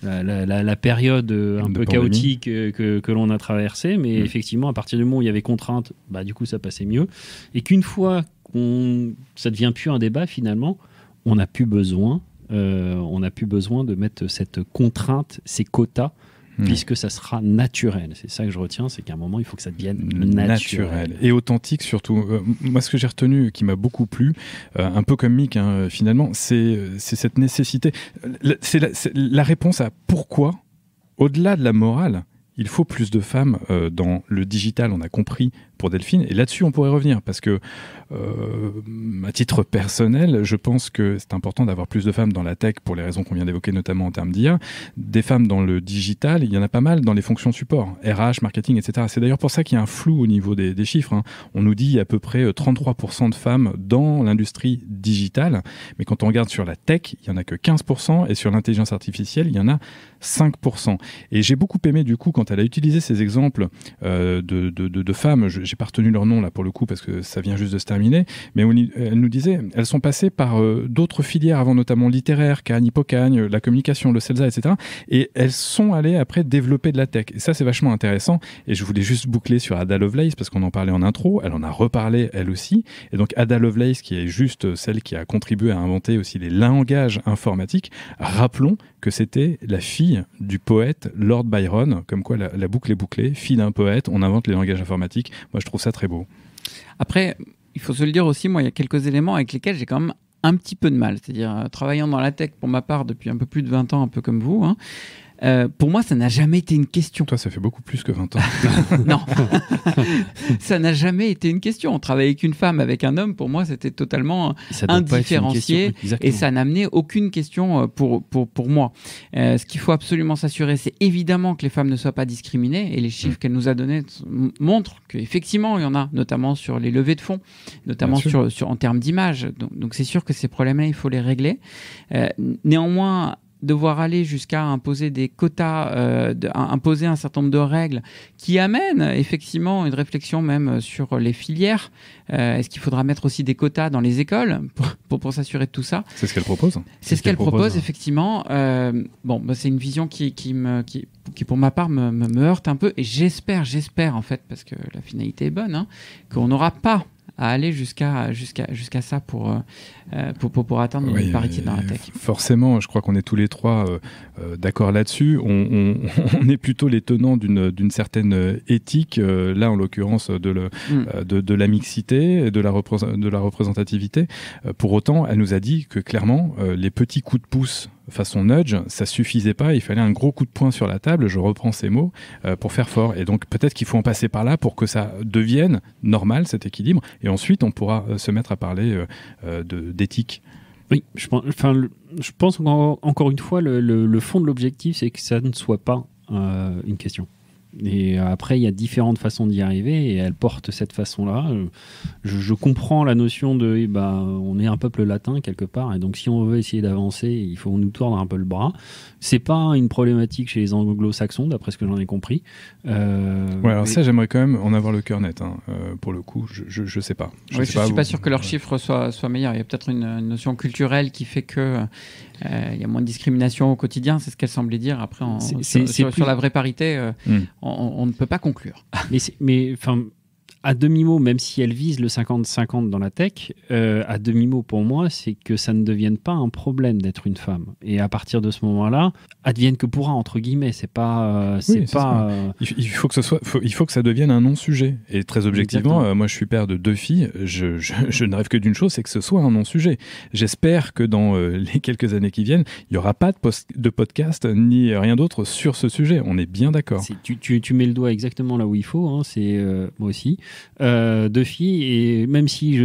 la période un peu chaotique que l'on a traversée, mais effectivement, à partir du moment où il y avait contrainte, du coup, ça passait mieux. Et qu'une fois ça ne devient plus un débat, finalement, on n'a plus besoin de mettre cette contrainte, ces quotas, puisque ça sera naturel. C'est ça que je retiens, c'est qu'à un moment, il faut que ça devienne naturel. Et authentique surtout. Moi, ce que j'ai retenu, qui m'a beaucoup plu, un peu comme Mick, finalement, c'est cette nécessité. C'est la réponse à pourquoi, au-delà de la morale, il faut plus de femmes dans le digital. On a compris pour Delphine. Et là-dessus, on pourrait revenir parce que, à titre personnel, je pense que c'est important d'avoir plus de femmes dans la tech pour les raisons qu'on vient d'évoquer, notamment en termes d'IA. Des femmes dans le digital, il y en a pas mal dans les fonctions support, RH, marketing, etc. C'est d'ailleurs pour ça qu'il y a un flou au niveau des chiffres. Hein. On nous dit à peu près 33% de femmes dans l'industrie digitale, mais quand on regarde sur la tech, il n'y en a que 15%, et sur l'intelligence artificielle, il y en a 5%. Et j'ai beaucoup aimé, du coup, quand elle a utilisé ces exemples de femmes, j'ai pas retenu leur nom là pour le coup, parce que ça vient juste de se terminer, mais elle nous disait, elles sont passées par d'autres filières avant, notamment littéraire, Cannes, Hippocagne, la communication, le CELSA, etc. Et elles sont allées après développer de la tech. Et ça, c'est vachement intéressant. Et je voulais juste boucler sur Ada Lovelace, parce qu'on en parlait en intro, elle en a reparlé elle aussi. Et donc Ada Lovelace, qui est juste celle qui a contribué à inventer aussi les langages informatiques, rappelons que c'était la fille du poète Lord Byron, comme quoi la boucle est bouclée, fille d'un poète, on invente les langages informatiques. Moi, je trouve ça très beau. Après, il faut se le dire aussi, moi, il y a quelques éléments avec lesquels j'ai quand même un petit peu de mal. C'est-à-dire, travaillant dans la tech, pour ma part, depuis un peu plus de 20 ans, un peu comme vous, hein, pour moi, ça n'a jamais été une question. Toi, ça fait beaucoup plus que 20 ans. Non, ça n'a jamais été une question. Travailler avec une femme, avec un homme, pour moi, c'était totalement indifférencié et ça n'a amené aucune question pour moi. Ce qu'il faut absolument s'assurer, c'est évidemment que les femmes ne soient pas discriminées, et les chiffres qu'elle nous a donnés montrent qu'effectivement, il y en a, notamment sur les levées de fonds, notamment en termes d'image. Donc, c'est sûr que ces problèmes-là, il faut les régler. Néanmoins, devoir aller jusqu'à imposer des quotas, imposer un certain nombre de règles qui amènent effectivement une réflexion même sur les filières. Est-ce qu'il faudra mettre aussi des quotas dans les écoles pour s'assurer de tout ça ? C'est ce qu'elle propose. C'est ce qu'elle propose, effectivement. C'est une vision qui pour ma part, me heurte un peu. Et j'espère en fait, parce que la finalité est bonne, hein, qu'on n'aura pas à aller jusqu'à ça pour atteindre une parité dans la tech. Forcément, je crois qu'on est tous les trois d'accord là-dessus. On est plutôt les tenants d'une certaine éthique, là en l'occurrence de la mixité, de la représentativité. Pour autant, elle nous a dit que clairement, les petits coups de pouce façon nudge, ça suffisait pas, il fallait un gros coup de poing sur la table, je reprends ces mots, pour faire fort. Et donc peut-être qu'il faut en passer par là pour que ça devienne normal, cet équilibre, et ensuite on pourra se mettre à parler d'éthique. Oui, je pense encore une fois, le fond de l'objectif, c'est que ça ne soit pas une question. Et après, il y a différentes façons d'y arriver, et elle porte cette façon-là. Je comprends la notion de on est un peuple latin quelque part, et donc si on veut essayer d'avancer, il faut nous tordre un peu le bras. C'est pas une problématique chez les anglo-saxons, d'après ce que j'en ai compris. Ça, j'aimerais quand même en avoir le cœur net. Pour le coup, je sais pas. Je suis pas sûr que leurs chiffres soient meilleurs. Il y a peut-être une notion culturelle qui fait que il y a moins de discrimination au quotidien, c'est ce qu'elle semblait dire. Après, sur la vraie parité, on ne peut pas conclure. Mais à demi-mot, même si elle vise le 50-50 dans la tech, à demi-mot pour moi, c'est que ça ne devienne pas un problème d'être une femme. Et à partir de ce moment-là, advienne que pourra, entre guillemets. C'est pas. Il faut que ça devienne un non-sujet. Et très objectivement, moi je suis père de 2 filles, je ne rêve que d'une chose, c'est que ce soit un non-sujet. J'espère que dans les quelques années qui viennent, il n'y aura pas de podcast ni rien d'autre sur ce sujet. On est bien d'accord. Tu mets le doigt exactement là où il faut. Hein, c'est moi aussi. 2 filles, et même si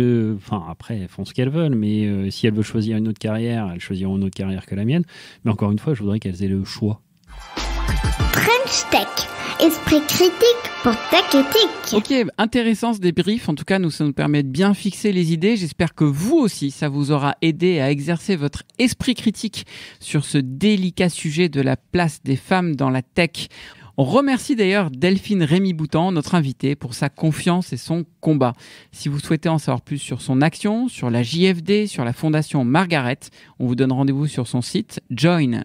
après elles font ce qu'elles veulent, mais si elles veulent choisir une autre carrière, elles choisiront une autre carrière que la mienne, mais encore une fois, je voudrais qu'elles aient le choix. French Tech, esprit critique pour tech éthique. Ok, intéressant ce débrief. En tout cas, ça nous permet de bien fixer les idées. J'espère que vous aussi, ça vous aura aidé à exercer votre esprit critique sur ce délicat sujet de la place des femmes dans la tech. On remercie d'ailleurs Delphine Rémy-Boutan, notre invitée, pour sa confiance et son combat. Si vous souhaitez en savoir plus sur son action, sur la JFD, sur la fondation Margaret, on vous donne rendez-vous sur son site joinjfd.com.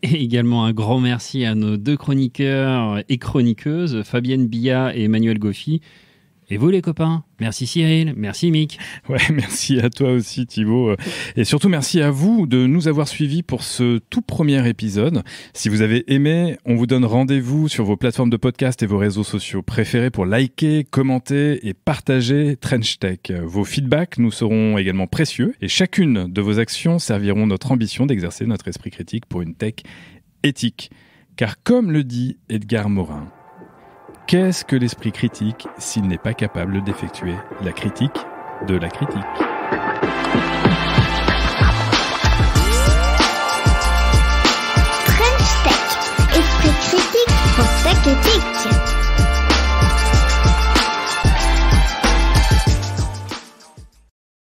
Et également un grand merci à nos 2 chroniqueurs et chroniqueuses, Fabienne Billa et Emmanuel Goffi. Et vous les copains, merci Cyril, merci Mick. Ouais, merci à toi aussi Thibaut. Et surtout merci à vous de nous avoir suivis pour ce tout premier épisode. Si vous avez aimé, on vous donne rendez-vous sur vos plateformes de podcast et vos réseaux sociaux préférés pour liker, commenter et partager Trench Tech. Vos feedbacks nous seront également précieux et chacune de vos actions serviront notre ambition d'exercer notre esprit critique pour une tech éthique. Car comme le dit Edgar Morin, Qu'est-ce que l'esprit critique s'il n'est pas capable d'effectuer la critique de la critique ? French Tech, esprit critique pour tech éthique.